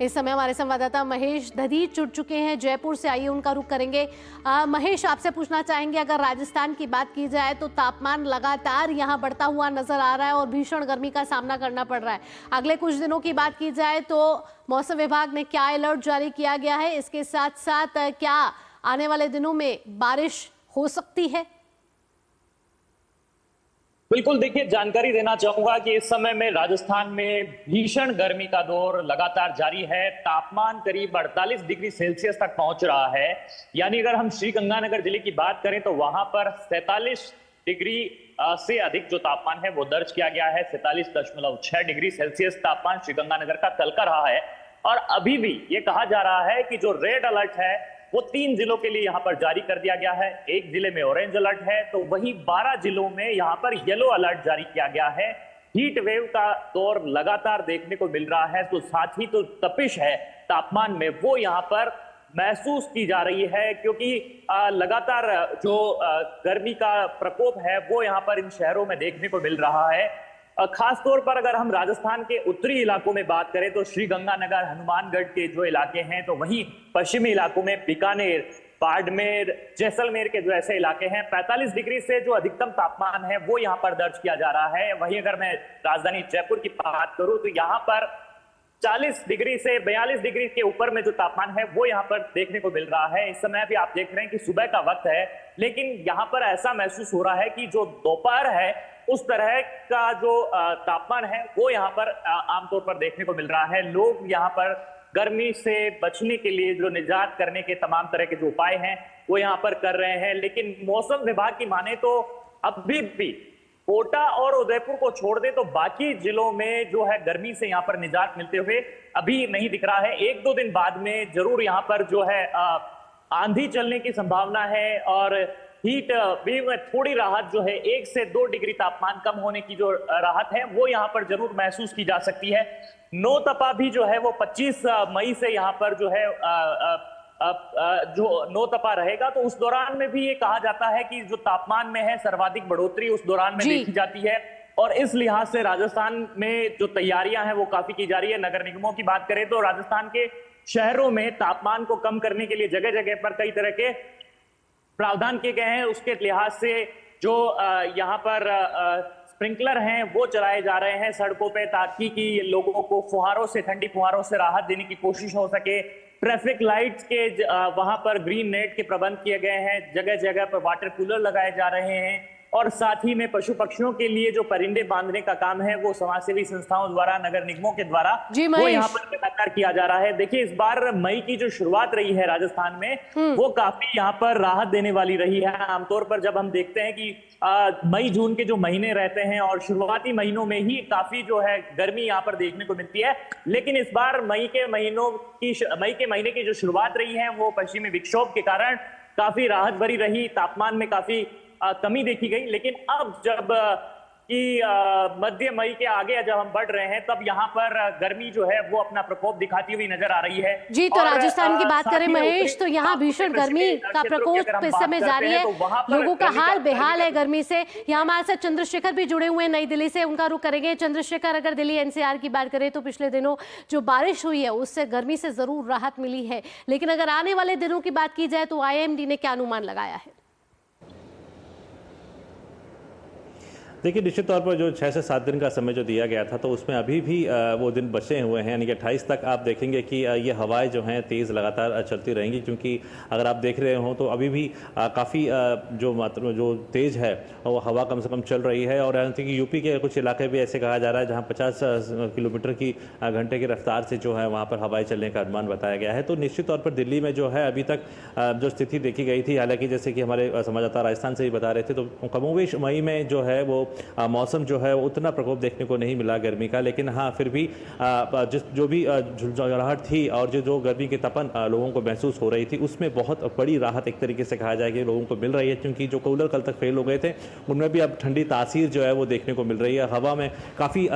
इस समय हमारे संवाददाता महेश दधी जुड़ चुके हैं जयपुर से, आइए उनका रुख करेंगे। महेश, आपसे पूछना चाहेंगे, अगर राजस्थान की बात की जाए तो तापमान लगातार यहां बढ़ता हुआ नजर आ रहा है और भीषण गर्मी का सामना करना पड़ रहा है। अगले कुछ दिनों की बात की जाए तो मौसम विभाग ने क्या अलर्ट जारी किया गया है, इसके साथ साथ क्या आने वाले दिनों में बारिश हो सकती है? बिल्कुल, देखिए जानकारी देना चाहूंगा कि इस समय में राजस्थान में भीषण गर्मी का दौर लगातार जारी है। तापमान करीब 48 डिग्री सेल्सियस तक पहुंच रहा है। यानी अगर हम श्रीगंगानगर जिले की बात करें तो वहां पर 47 डिग्री से अधिक जो तापमान है वो दर्ज किया गया है। 47.6 डिग्री सेल्सियस तापमान श्रीगंगानगर का कल का रहा है। और अभी भी ये कहा जा रहा है कि जो रेड अलर्ट है वो 3 जिलों के लिए यहां पर जारी कर दिया गया है। एक जिले में ऑरेंज अलर्ट है, तो वहीं 12 जिलों में यहां पर येलो अलर्ट जारी किया गया है। हीट वेव का दौर लगातार देखने को मिल रहा है, तो साथ ही तो तपिश है तापमान में वो यहां पर महसूस की जा रही है, क्योंकि लगातार जो गर्मी का प्रकोप है वो यहां पर इन शहरों में देखने को मिल रहा है। खास तौर पर अगर हम राजस्थान के उत्तरी इलाकों में बात करें तो श्रीगंगानगर, हनुमानगढ़ के जो इलाके हैं, तो वहीं पश्चिमी इलाकों में बीकानेर, बाड़मेर, जैसलमेर के जो ऐसे इलाके हैं, 45 डिग्री से जो अधिकतम तापमान है वो यहाँ पर दर्ज किया जा रहा है। वहीं अगर मैं राजधानी जयपुर की बात करूं तो यहाँ पर 40 डिग्री से 42 डिग्री के ऊपर में जो तापमान है वो यहाँ पर देखने को मिल रहा है। इस समय भी आप देख रहे हैं कि सुबह का वक्त है, लेकिन यहाँ पर ऐसा महसूस हो रहा है कि जो दोपहर है उस तरह का जो तापमान है वो यहाँ पर आमतौर पर देखने को मिल रहा है। लोग यहाँ पर गर्मी से बचने के लिए जो निजात करने के तमाम तरह के जो उपाय हैं वो यहाँ पर कर रहे हैं, लेकिन मौसम विभाग की माने तो अभी भी कोटा और उदयपुर को छोड़ दे तो बाकी जिलों में जो है गर्मी से यहाँ पर निजात मिलते हुए अभी नहीं दिख रहा है। 1-2 दिन बाद में जरूर यहाँ पर जो है आंधी चलने की संभावना है और हीट वेव में थोड़ी राहत जो है 1 से 2 डिग्री तापमान कम होने की जो राहत है वो यहाँ पर जरूर महसूस की जा सकती है। नौतपा भी जो है वो 25 मई से यहाँ पर जो है जो नौतपा रहेगा, तो उस दौरान में भी ये कहा जाता है कि जो तापमान में है सर्वाधिक बढ़ोतरी उस दौरान में देखी जाती है। और इस लिहाज से राजस्थान में जो तैयारियां हैं वो काफी की जा रही है। नगर निगमों की बात करें तो राजस्थान के शहरों में तापमान को कम करने के लिए जगह जगह पर कई तरह के प्रावधान किए गए हैं। उसके लिहाज से जो यहाँ पर स्प्रिंकलर हैं वो चलाए जा रहे हैं सड़कों पे, ताकि कि लोगों को फुहारों से, ठंडी फुहारों से राहत देने की कोशिश हो सके। ट्रैफिक लाइट्स के वहां पर ग्रीन नेट के प्रबंध किए गए हैं, जगह जगह पर वाटर कूलर लगाए जा रहे हैं और साथ ही में पशु पक्षियों के लिए जो परिंदे बांधने का काम है वो समाजसेवी संस्थाओं द्वारा, नगर निगमों के द्वारा वो यहाँ पर लगातार किया जा रहा है। देखिए, इस बार मई की जो शुरुआत रही है राजस्थान में वो काफी यहाँ पर राहत देने वाली रही है। आमतौर पर जब हम देखते हैं कि मई जून के जो महीने रहते हैं और शुरुआती महीनों में ही काफी जो है गर्मी यहाँ पर देखने को मिलती है, लेकिन इस बार मई के महीने की जो शुरुआत रही है वो पश्चिमी विक्षोभ के कारण काफी राहत भरी रही, तापमान में काफी कमी देखी गई। लेकिन अब जब कि मध्य मई के आगे जब हम बढ़ रहे हैं तब यहाँ पर गर्मी जो है वो अपना प्रकोप दिखाती हुई नजर आ रही है। जी, तो राजस्थान की बात करें महेश, तो यहाँ भीषण गर्मी का प्रकोप इस समय जारी है, लोगों का हाल बेहाल है गर्मी से। यहाँ हमारे साथ चंद्रशेखर भी जुड़े हुए हैं नई दिल्ली से, उनका रुख करेंगे। चंद्रशेखर, अगर दिल्ली एनसीआर की बात करें तो पिछले दिनों जो बारिश हुई है उससे गर्मी से जरूर राहत मिली है, लेकिन अगर आने वाले दिनों की बात की जाए तो IIMD ने क्या अनुमान लगाया है? देखिए, निश्चित तौर पर जो 6 से 7 दिन का समय जो दिया गया था तो उसमें अभी भी वो दिन बचे हुए हैं, यानी कि 28 तक आप देखेंगे कि ये हवाएं जो हैं तेज़ लगातार चलती रहेंगी, क्योंकि अगर आप देख रहे हो तो अभी भी काफ़ी जो तेज़ है वो हवा कम से कम चल रही है। और यानी कि यूपी के कुछ इलाके भी ऐसे कहा जा रहा है जहाँ 50 किलोमीटर की घंटे की रफ्तार से जो है वहाँ पर हवाएं चलने का अनुमान बताया गया है। तो निश्चित तौर पर दिल्ली में जो है अभी तक जो स्थिति देखी गई थी, हालांकि जैसे कि हमारे संवाददाता राजस्थान से ही बता रहे थे, तो कमोवेश मई में जो है वो मौसम जो है उतना प्रकोप देखने को नहीं मिला गर्मी का, लेकिन हाँ फिर भी जो भी झुंझुनाहट थी और जो गर्मी की तपन लोगों को महसूस हो रही थी उसमें बहुत बड़ी राहत एक तरीके से कहा जाए कि लोगों को मिल रही है, क्योंकि जो कूलर कल तक फेल हो गए थे उनमें भी अब ठंडी तासीर जो है वो देखने को मिल रही है। हवा में काफ़ी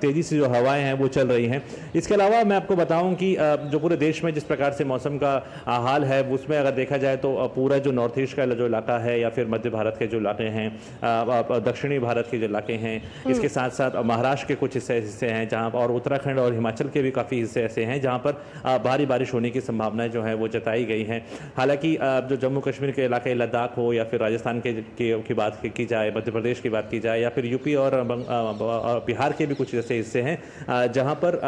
तेज़ी से जो हवाएँ हैं वो चल रही हैं। इसके अलावा मैं आपको बताऊँ कि जो पूरे देश में जिस प्रकार से मौसम का हाल है उसमें अगर देखा जाए तो पूरा जो नॉर्थ ईस्ट का जो इलाका है या फिर मध्य भारत के जो इलाके हैं, दक्षिणी भारत के जो इलाके हैं, इसके साथ साथ महाराष्ट्र के कुछ हिस्से हैं जहां, और उत्तराखंड और हिमाचल के भी काफ़ी हिस्से ऐसे हैं जहां पर भारी बारिश होने की संभावनाएं जो है वो जताई गई हैं। हालांकि जो जम्मू कश्मीर के इलाके लद्दाख हो या फिर राजस्थान की बात की जाए, मध्य प्रदेश की बात की जाए या फिर यूपी और बिहार के भी कुछ ऐसे हिस्से हैं जहां पर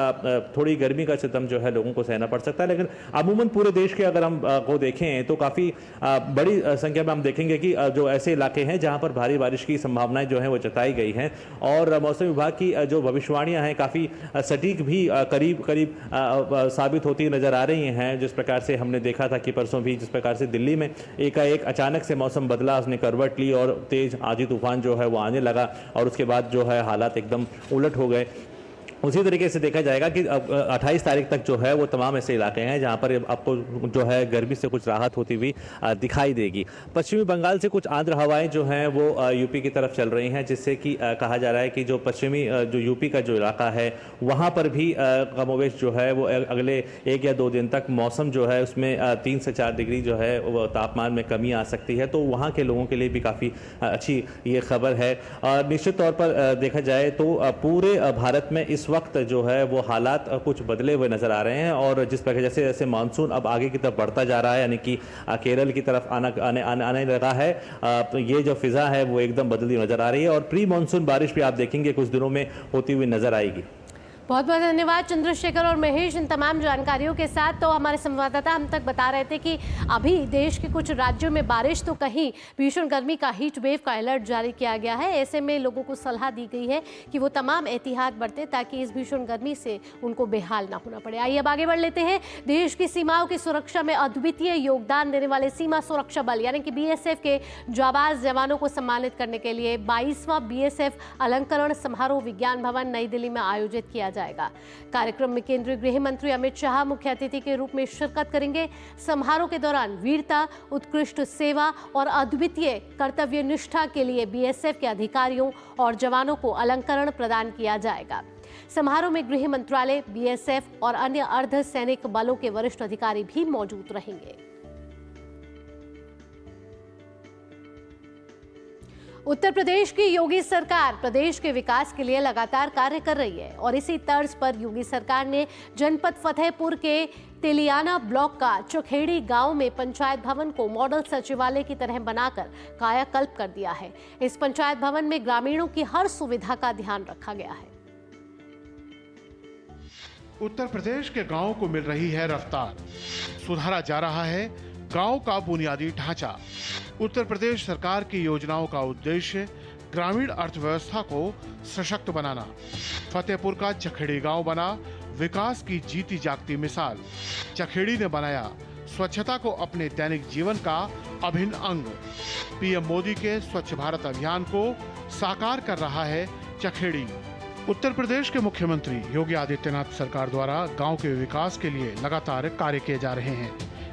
थोड़ी गर्मी का सितम जो है लोगों को सहना पड़ सकता है। लेकिन अमूमन पूरे देश के अगर हम को देखें तो काफ़ी बड़ी संख्या में हम देखेंगे कि जो ऐसे इलाके हैं जहां पर भारी बारिश की संभावनाएं जो है वो जताई गई हैं। और मौसम विभाग की जो भविष्यवाणियां हैं काफ़ी सटीक भी करीब साबित होती नजर आ रही हैं। जिस प्रकार से हमने देखा था कि परसों भी जिस प्रकार से दिल्ली में एकाएक अचानक से मौसम बदला, उसने करवट ली और तेज आंधी तूफान जो है वो आने लगा और उसके बाद जो है हालात एकदम उलट हो गए। उसी तरीके से देखा जाएगा कि 28 तारीख तक जो है वो तमाम ऐसे इलाके हैं जहां पर आपको जो है गर्मी से कुछ राहत होती हुई दिखाई देगी। पश्चिमी बंगाल से कुछ आंध्र हवाएं जो हैं वो यूपी की तरफ चल रही हैं, जिससे कि कहा जा रहा है कि जो पश्चिमी जो यूपी का जो इलाका है वहां पर भी कमोवेश जो है वो अगले 1 या 2 दिन तक मौसम जो है उसमें 3 से 4 डिग्री जो है वो तापमान में कमी आ सकती है। तो वहाँ के लोगों के लिए भी काफ़ी अच्छी ये खबर है। निश्चित तौर पर देखा जाए तो पूरे भारत में इस वक्त जो है वो हालात कुछ बदले हुए नज़र आ रहे हैं और जिस प्रकार जैसे जैसे मानसून अब आगे की तरफ बढ़ता जा रहा है, यानी कि केरल की तरफ आने लगा है, तो ये जो फिज़ा है वो एकदम बदलती नज़र आ रही है और प्री मानसून बारिश भी आप देखेंगे कुछ दिनों में होती हुई नज़र आएगी। बहुत बहुत धन्यवाद चंद्रशेखर और महेश इन तमाम जानकारियों के साथ। तो हमारे संवाददाता हम तक बता रहे थे कि अभी देश के कुछ राज्यों में बारिश तो कहीं भीषण गर्मी का हीट वेव का अलर्ट जारी किया गया है। ऐसे में लोगों को सलाह दी गई है कि वो तमाम एहतियात बरतें ताकि इस भीषण गर्मी से उनको बेहाल ना होना पड़े। आइए अब आगे बढ़ लेते हैं। देश की सीमाओं की सुरक्षा में अद्वितीय योगदान देने वाले सीमा सुरक्षा बल यानी कि BSF के जाबाज जवानों को सम्मानित करने के लिए 22वां BSF अलंकरण समारोह विज्ञान भवन नई दिल्ली में आयोजित किया जाएगा। कार्यक्रम में केंद्रीय गृह मंत्री अमित शाह मुख्य अतिथि के रूप में शिरकत करेंगे। समारोह के दौरान वीरता, उत्कृष्ट सेवा और अद्वितीय कर्तव्य निष्ठा के लिए BSF के अधिकारियों और जवानों को अलंकरण प्रदान किया जाएगा। समारोह में गृह मंत्रालय, BSF और अन्य अर्धसैनिक बलों के वरिष्ठ अधिकारी भी मौजूद रहेंगे। उत्तर प्रदेश की योगी सरकार प्रदेश के विकास के लिए लगातार कार्य कर रही है और इसी तर्ज पर योगी सरकार ने जनपद फतेहपुर के तेलियाना ब्लॉक का चखेड़ी गांव में पंचायत भवन को मॉडल सचिवालय की तरह बनाकर कायाकल्प कर दिया है। इस पंचायत भवन में ग्रामीणों की हर सुविधा का ध्यान रखा गया है। उत्तर प्रदेश के गांवों को मिल रही है रफ्तार, सुधारा जा रहा है गांव का बुनियादी ढांचा। उत्तर प्रदेश सरकार की योजनाओं का उद्देश्य ग्रामीण अर्थव्यवस्था को सशक्त बनाना। फतेहपुर का चखेड़ी गांव बना विकास की जीती जागती मिसाल। चखेड़ी ने बनाया स्वच्छता को अपने दैनिक जीवन का अभिन्न अंग। पीएम मोदी के स्वच्छ भारत अभियान को साकार कर रहा है चखेड़ी। उत्तर प्रदेश के मुख्यमंत्री योगी आदित्यनाथ सरकार द्वारा गांव के विकास के लिए लगातार कार्य किए जा रहे हैं।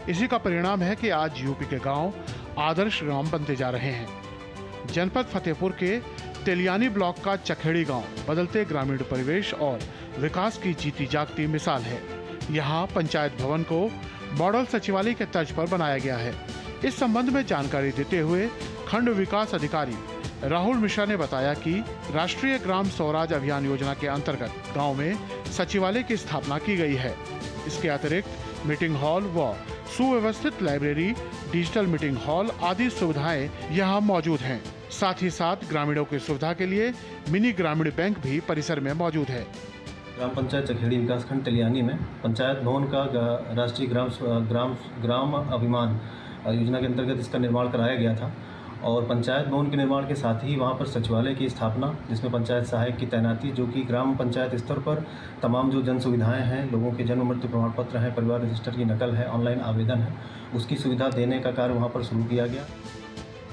इसी का परिणाम है कि आज यूपी के गांव आदर्श ग्राम बनते जा रहे हैं। जनपद फतेहपुर के तेलियानी ब्लॉक का चखेड़ी गांव बदलते ग्रामीण परिवेश और विकास की जीती जागती मिसाल है। यहां पंचायत भवन को मॉडल सचिवालय के तर्ज पर बनाया गया है। इस संबंध में जानकारी देते हुए खंड विकास अधिकारी राहुल मिश्रा ने बताया कि राष्ट्रीय ग्राम स्वराज अभियान योजना के अंतर्गत गांव में सचिवालय की स्थापना की गई है। इसके अतिरिक्त मीटिंग हॉल व सुव्यवस्थित लाइब्रेरी, डिजिटल मीटिंग हॉल आदि सुविधाएं यहां मौजूद हैं। साथ ही साथ ग्रामीणों की सुविधा के लिए मिनी ग्रामीण बैंक भी परिसर में मौजूद है। ग्राम पंचायत चखेड़ी विकासखंड तेलियानी में पंचायत भवन का राष्ट्रीय ग्राम अभियान योजना के अंतर्गत इसका निर्माण कराया गया था और पंचायत भवन के निर्माण के साथ ही वहाँ पर सचिवालय की स्थापना, जिसमें पंचायत सहायक की तैनाती, जो कि ग्राम पंचायत स्तर पर तमाम जो जन सुविधाएं हैं, लोगों के जन्म मृत्यु प्रमाण पत्र है, परिवार रजिस्टर की नकल है, ऑनलाइन आवेदन है, उसकी सुविधा देने का कार्य वहाँ पर शुरू किया गया।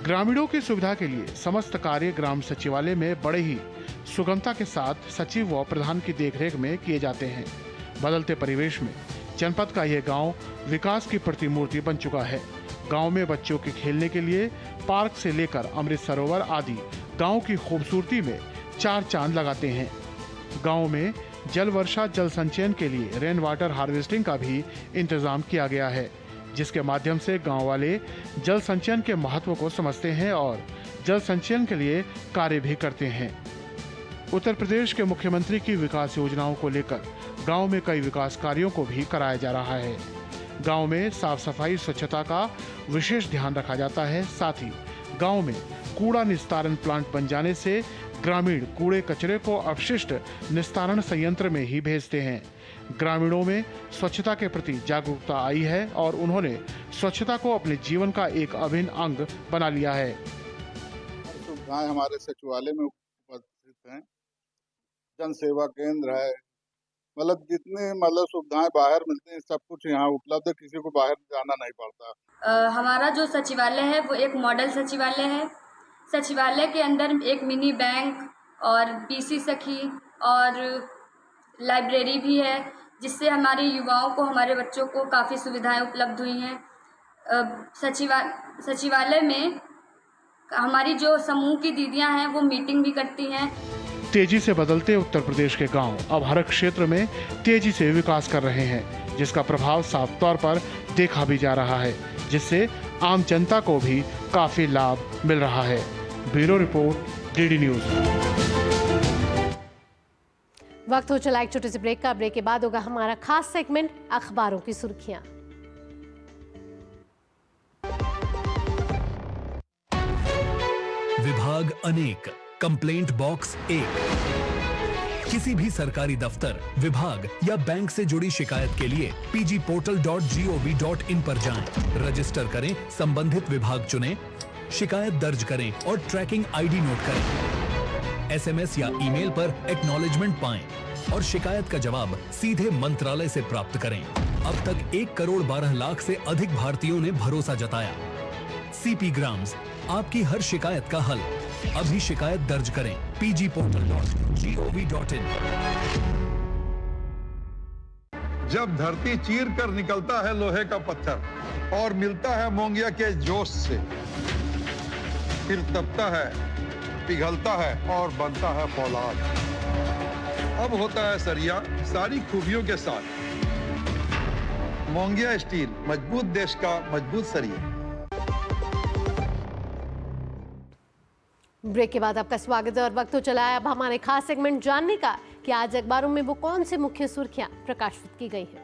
ग्रामीणों की सुविधा के लिए समस्त कार्य ग्राम सचिवालय में बड़े ही सुगमता के साथ सचिव व प्रधान की देखरेख में किए जाते हैं। बदलते परिवेश में जनपद का यह गांव विकास की प्रतिमूर्ति बन चुका है। गांव में बच्चों के खेलने के लिए पार्क से लेकर अमृत सरोवर आदि गांव की खूबसूरती में चार चांद लगाते हैं। गांव में जल वर्षा जल संचयन के लिए रेन वाटर हार्वेस्टिंग का भी इंतजाम किया गया है, जिसके माध्यम से गांव वाले जल संचयन के महत्व को समझते हैं और जल संचयन के लिए कार्य भी करते हैं। उत्तर प्रदेश के मुख्यमंत्री की विकास योजनाओं को लेकर गांव में कई विकास कार्यों को भी कराया जा रहा है। गांव में साफ सफाई स्वच्छता का विशेष ध्यान रखा जाता है। साथ ही गांव में कूड़ा निस्तारण प्लांट बन जाने से ग्रामीण कूड़े कचरे को अपशिष्ट निस्तारण संयंत्र में ही भेजते हैं। ग्रामीणों में स्वच्छता के प्रति जागरूकता आई है और उन्होंने स्वच्छता को अपने जीवन का एक अभिन्न अंग बना लिया है। सुविधाएं हमारे सचिवालय में उपस्थित हैं, जन सेवा केंद्र है, मतलब जितने सुविधाएं बाहर मिलती हैं सब कुछ यहाँ उपलब्ध है, किसी को बाहर जाना नहीं पड़ता। हमारा जो सचिवालय है वो एक मॉडल सचिवालय है। सचिवालय के अंदर एक मिनी बैंक और PC सखी और लाइब्रेरी भी है, जिससे हमारे युवाओं को, हमारे बच्चों को काफ़ी सुविधाएं उपलब्ध हुई हैं। सचिवालय में हमारी जो समूह की दीदियां हैं वो मीटिंग भी करती हैं। तेजी से बदलते उत्तर प्रदेश के गांव अब हर क्षेत्र में तेजी से विकास कर रहे हैं, जिसका प्रभाव साफ तौर पर देखा भी जा रहा है, जिससे आम जनता को भी काफी लाभ मिल रहा है। Bureau report, DD news. वक्त हो चला एक छोटे से ब्रेक का। ब्रेक के बाद होगा हमारा खास सेगमेंट अखबारों की सुर्खियां। विभाग अनेक, कंप्लेंट बॉक्स एक। किसी भी सरकारी दफ्तर, विभाग या बैंक से जुड़ी शिकायत के लिए pgportal.gov.in पर जाएं, रजिस्टर करें, संबंधित विभाग चुनें, शिकायत दर्ज करें और ट्रैकिंग आईडी नोट करें। एसएमएस या ईमेल पर एक्नॉलेजमेंट पाएं और शिकायत का जवाब सीधे मंत्रालय से प्राप्त करें। अब तक 1 करोड़ 12 लाख से अधिक भारतीयों ने भरोसा जताया। सीपी ग्राम्स, आपकी हर शिकायत का हल। अभी शिकायत दर्ज करें pgportal.gov.in। जब धरती चीर कर निकलता है लोहे का पत्थर और मिलता है मोंगिया के जोश से, फिर तपता है, पिघलता है और बनता है फौलाद। अब होता है सरिया सारी खूबियों के साथ। मोंगिया स्टील, मजबूत देश का मजबूत सरिया। ब्रेक के बाद आपका स्वागत है और वक्त हो चला है अब हमारे खास सेगमेंट जानने का कि आज अखबारों में वो कौन सी मुख्य सुर्खियां प्रकाशित की गई हैं।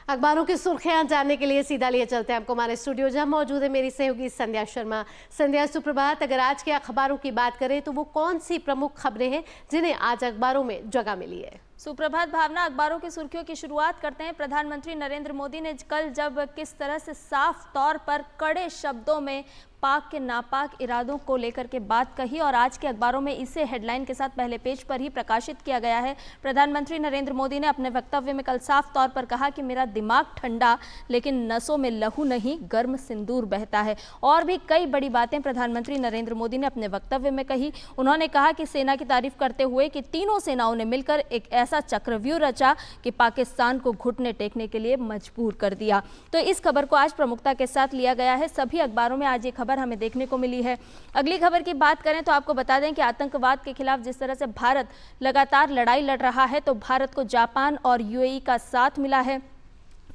अखबारों की सुर्खियां जानने के लिए सीधा लिए चलते हैं आपको हमारे स्टूडियो, जहां मौजूद है मेरी सहयोगी संध्या शर्मा। संध्या, सुप्रभात। अगर आज के अखबारों की बात करें तो वो कौन सी प्रमुख खबरें हैं जिन्हें आज अखबारों में जगह मिली है? सुप्रभात भावना। अखबारों की सुर्खियों की शुरुआत करते हैं। प्रधानमंत्री नरेंद्र मोदी ने कल जब किस तरह से साफ तौर पर कड़े शब्दों में पाक के नापाक इरादों को लेकर के बात कही और आज के अखबारों में इसे हेडलाइन के साथ पहले पेज पर ही प्रकाशित किया गया है। प्रधानमंत्री नरेंद्र मोदी ने अपने वक्तव्य में कल साफ तौर पर कहा कि मेरा दिमाग ठंडा लेकिन नसों में लहू नहीं, गर्म सिंदूर बहता है। और भी कई बड़ी बातें प्रधानमंत्री नरेंद्र मोदी ने अपने वक्तव्य में कही। उन्होंने कहा कि सेना की तारीफ करते हुए कि तीनों सेनाओं ने मिलकर एक ऐसा चक्रव्यूह रचा कि पाकिस्तान को घुटने टेकने के लिए मजबूर कर दिया। तो इस खबर को आज प्रमुखता के साथ लिया गया है। सभी अखबारों में आज ये खबर हमें देखने को मिली है। अगली खबर की बात करें तो आपको बता दें कि आतंकवाद के खिलाफ जिस तरह से भारत लगातार लड़ाई लड़ रहा है तो भारत को जापान और यूएई का साथ मिला है।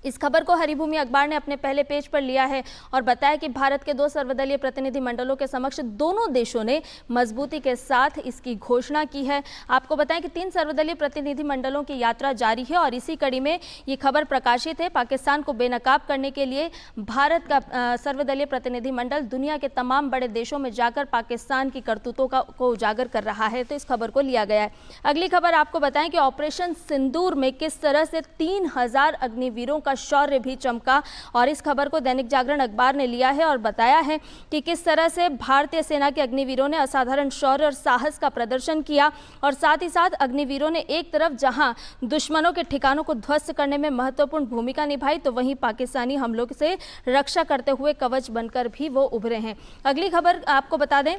इस खबर को हरिभूमि अखबार ने अपने पहले पेज पर लिया है और बताया कि भारत के 2 सर्वदलीय प्रतिनिधि मंडलों के समक्ष दोनों देशों ने मजबूती के साथ इसकी घोषणा की है। आपको बताएं कि 3 सर्वदलीय प्रतिनिधि मंडलों की यात्रा जारी है और इसी कड़ी में ये खबर प्रकाशित है। पाकिस्तान को बेनकाब करने के लिए भारत का सर्वदलीय प्रतिनिधि मंडल दुनिया के तमाम बड़े देशों में जाकर पाकिस्तान की करतूतों को उजागर कर रहा है, तो इस खबर को लिया गया है। अगली खबर आपको बताएं कि ऑपरेशन सिंदूर में किस तरह से 3000 अग्निवीरों का शौर्य भी चमका और इस खबर को दैनिक जागरण अखबार ने लिया है और बताया है कि किस तरह से भारतीय सेना के अग्निवीरों ने असाधारण शौर्य और साहस का प्रदर्शन किया और साथ ही साथ अग्निवीरों ने एक तरफ जहां दुश्मनों के ठिकानों को ध्वस्त करने में महत्वपूर्ण भूमिका निभाई तो वहीं पाकिस्तानी हमलों से रक्षा करते हुए कवच बनकर भी वो उभरे हैं। अगली खबर आपको बता दें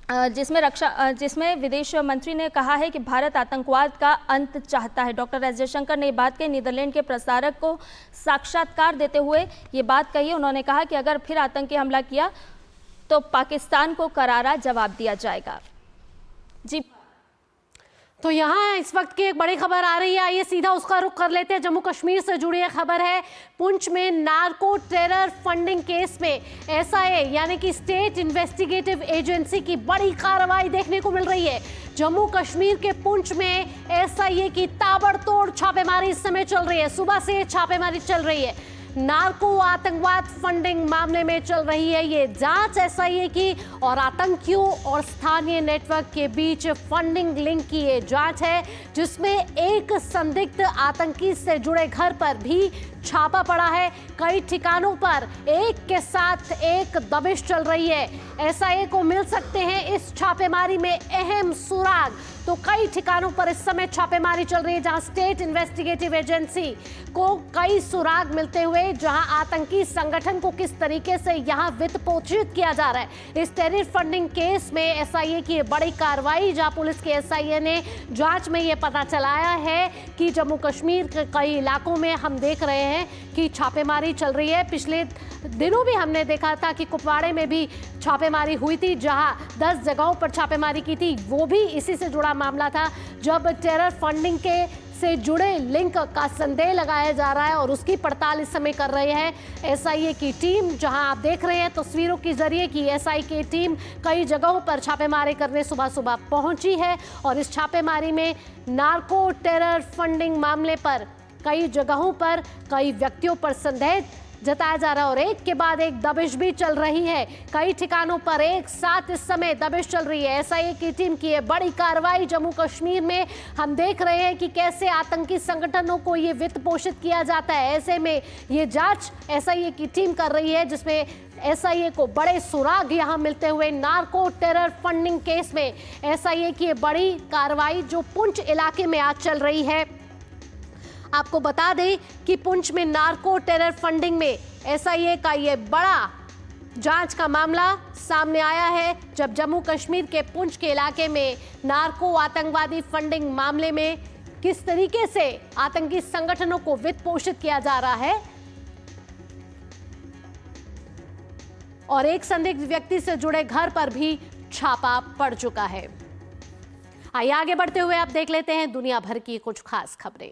जिसमें विदेश मंत्री ने कहा है कि भारत आतंकवाद का अंत चाहता है। डॉक्टर एस जयशंकर ने ये बात कही, नीदरलैंड के प्रसारक को साक्षात्कार देते हुए ये बात कही। उन्होंने कहा कि अगर फिर आतंकी हमला किया तो पाकिस्तान को करारा जवाब दिया जाएगा। जी, तो यहाँ इस वक्त की एक बड़ी खबर आ रही है, आइए सीधा उसका रुख कर लेते हैं। जम्मू कश्मीर से जुड़ी एक खबर है। पुंछ में नार्को टेरर फंडिंग केस में एसआईए यानी कि स्टेट इन्वेस्टिगेटिव एजेंसी की बड़ी कार्रवाई देखने को मिल रही है। जम्मू कश्मीर के पुंछ में एसआईए की ताबड़तोड़ छापेमारी इस समय चल रही है। सुबह से छापेमारी चल रही है। नार्को आतंकवाद फंडिंग मामले में चल रही है ये जांच एसआईए की और आतंकियों और स्थानीय नेटवर्क के बीच फंडिंग लिंक की ये जांच है, जिसमें एक संदिग्ध आतंकी से जुड़े घर पर भी छापा पड़ा है। कई ठिकानों पर एक के साथ एक दबिश चल रही है। एसआईए को मिल सकते हैं इस छापेमारी में अहम सुराग। तो कई ठिकानों पर इस समय छापेमारी चल रही है जहां स्टेट इन्वेस्टिगेटिव एजेंसी को कई सुराग मिलते हुए, जहां आतंकी संगठन को किस तरीके से यहां वित्त पोषित किया जा रहा है। इस टेरर फंडिंग केस में एसआईए की बड़ी कार्रवाई, जहां पुलिस के एसआईए ने जांच में यह पता चलाया है कि जम्मू कश्मीर के कई इलाकों में हम देख रहे हैं कि छापेमारी चल रही है। पिछले दिनों भी हमने देखा था कि कुपवाड़े में भी छापेमारी हुई थी, जहां 10 जगहों पर छापेमारी की थी, वो भी इसी से जुड़ा मामला था, जब टेरर फंडिंग के से जुड़े लिंक का संदेह लगाया जा रहा है और उसकी पड़ताल इस समय कर रही है एसआईए की टीम। जहां आप देख रहे हैं तस्वीरों के जरिए कि एसआई की टीम कई जगहों पर छापेमारी करने सुबह सुबह पहुंची है और इस छापेमारी में नार्को टेरर फंडिंग मामले पर कई जगहों पर कई व्यक्तियों पर संदेह जताया जा रहा है और एक के बाद एक दबिश भी चल रही है। कई ठिकानों पर एक साथ इस समय दबिश चल रही है। एसआईए की टीम की ये बड़ी कार्रवाई जम्मू कश्मीर में हम देख रहे हैं कि कैसे आतंकी संगठनों को ये वित्त पोषित किया जाता है। ऐसे में ये जांच एसआईए की टीम कर रही है, जिसमें एसआईए को बड़े सुराग यहां मिलते हुए नार्को टेरर फंडिंग केस में एसआईए की बड़ी कार्रवाई जो पुंछ इलाके में आज चल रही है। आपको बता दें कि पुंछ में नार्को टेरर फंडिंग में एसआईए का ये बड़ा जांच का मामला सामने आया है, जब जम्मू कश्मीर के पुंछ के इलाके में नार्को आतंकवादी फंडिंग मामले में किस तरीके से आतंकी संगठनों को वित्त पोषित किया जा रहा है और एक संदिग्ध व्यक्ति से जुड़े घर पर भी छापा पड़ चुका है। आइए आगे बढ़ते हुए आप देख लेते हैं दुनिया भर की कुछ खास खबरें।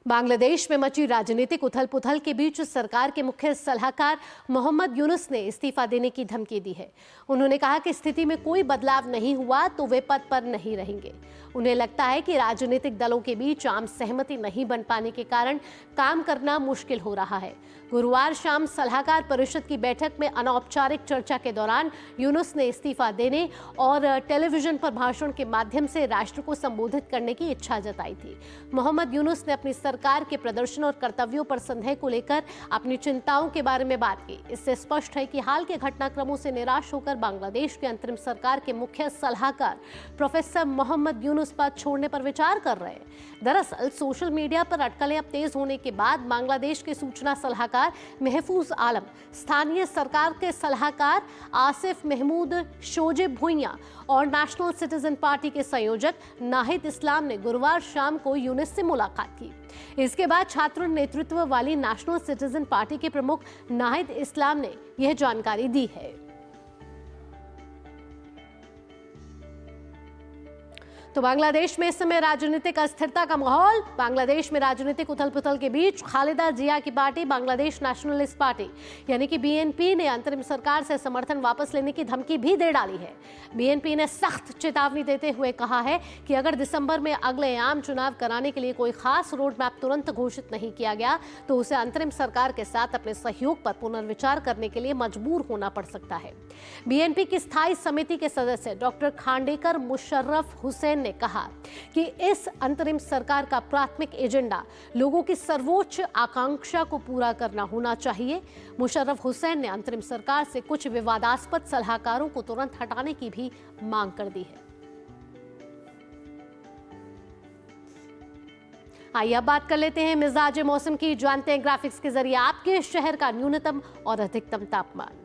बांग्लादेश में मची राजनीतिक उथल-पुथल के बीच सरकार के मुख्य सलाहकार मोहम्मद यूनुस ने इस्तीफा देने की धमकी दी है। उन्होंने कहा कि स्थिति में कोई बदलाव नहीं हुआ तो वे पद पर नहीं रहेंगे। उन्हें लगता है कि राजनीतिक दलों के बीच आम सहमति नहीं बन पाने के कारण काम करना मुश्किल हो रहा है। गुरुवार शाम सलाहकार परिषद की बैठक में अनौपचारिक चर्चा के दौरान यूनुस ने इस्तीफा देने और टेलीविजन पर भाषण के माध्यम से राष्ट्र को संबोधित करने की इच्छा जताई थी। मोहम्मद यूनुस ने अपनी सरकार के प्रदर्शन और कर्तव्यों पर संदेह को लेकर अपनी चिंताओं के बारे में बात की। इससे स्पष्ट है कि हाल के घटनाक्रमों से निराश होकर बांग्लादेश के अंतरिम सरकार के मुख्य सलाहकार प्रोफेसर मोहम्मद यूनुस पद छोड़ने पर विचार कर रहे हैं। दरअसल सोशल मीडिया पर अटकलें अब तेज होने के बाद बांग्लादेश के सूचना सलाहकार महफूज आलम, स्थानीय सरकार के सलाहकार आसिफ महमूद शोजे भुइया और नेशनल सिटीजन पार्टी के संयोजक नाहिद इस्लाम ने गुरुवार शाम को यूनुस से मुलाकात की। इसके बाद छात्र नेतृत्व वाली नेशनल सिटीजन पार्टी के प्रमुख नाहिद इस्लाम ने यह जानकारी दी है। तो बांग्लादेश में इस समय राजनीतिक अस्थिरता का माहौल। बांग्लादेश में राजनीतिक उथल-पुथल के बीच खालिदा जिया की पार्टी बांग्लादेश नेशनलिस्ट पार्टी यानी कि बीएनपी ने अंतरिम सरकार से समर्थन वापस लेने की धमकी भी दे डाली है। बीएनपी ने सख्त चेतावनी देते हुए कहा है कि अगर दिसंबर में अगले आम चुनाव कराने के लिए कोई खास रोड मैप तुरंत घोषित नहीं किया गया तो उसे अंतरिम सरकार के साथ अपने सहयोग पर पुनर्विचार करने के लिए मजबूर होना पड़ सकता है। बीएनपी की स्थायी समिति के सदस्य डॉक्टर खांडेकर मुशर्रफ हुसैन ने कहा कि इस अंतरिम सरकार का प्राथमिक एजेंडा लोगों की सर्वोच्च आकांक्षा को पूरा करना होना चाहिए। मुशर्रफ हुसैन ने अंतरिम सरकार से कुछ विवादास्पद सलाहकारों को तुरंत हटाने की भी मांग कर दी है। आइए अब बात कर लेते हैं मिजाज मौसम की। जानते हैं ग्राफिक्स के जरिए आपके शहर का न्यूनतम और अधिकतम तापमान।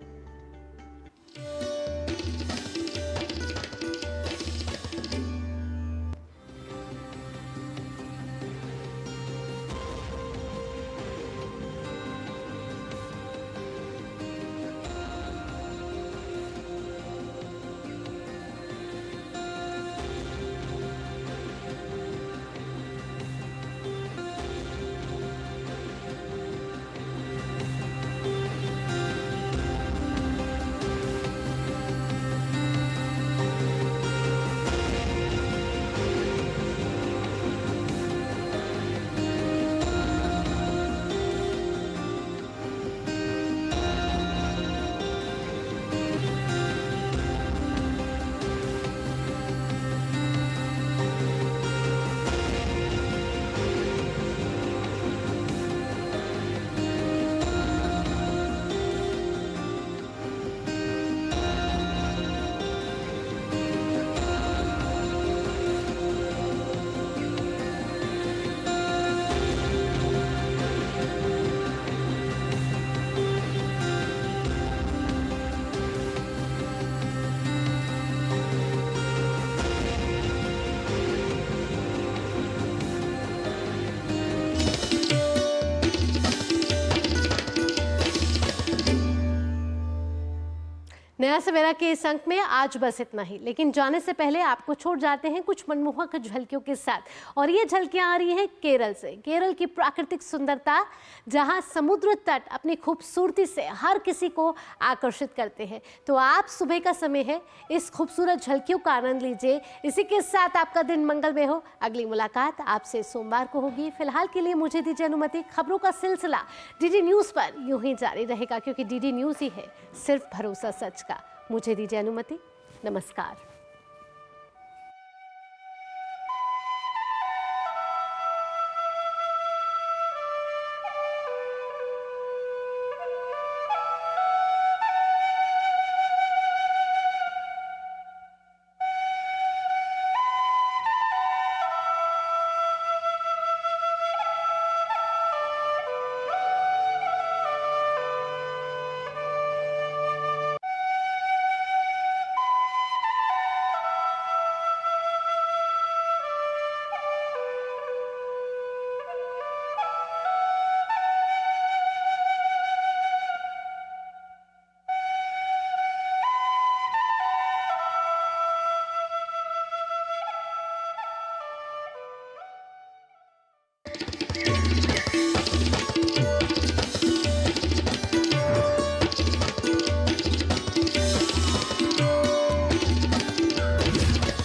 नया सवेरा के इस अंक में आज बस इतना ही, लेकिन जाने से पहले आपको छोड़ जाते हैं कुछ मनमोहक झलकियों के साथ। और ये झलकियां आ रही हैं केरल से। केरल की प्राकृतिक सुंदरता, जहां समुद्र तट अपनी खूबसूरती से हर किसी को आकर्षित करते हैं। तो आप सुबह का समय है, इस खूबसूरत झलकियों का आनंद लीजिए। इसी के साथ आपका दिन मंगलमय हो। अगली मुलाकात आपसे सोमवार को होगी। फिलहाल के लिए मुझे दीजिए अनुमति। खबरों का सिलसिला डीडी न्यूज पर यूं ही जारी रहेगा, क्योंकि डीडी न्यूज ही है सिर्फ भरोसा सच का। मुझे दीजिए अनुमति। नमस्कार।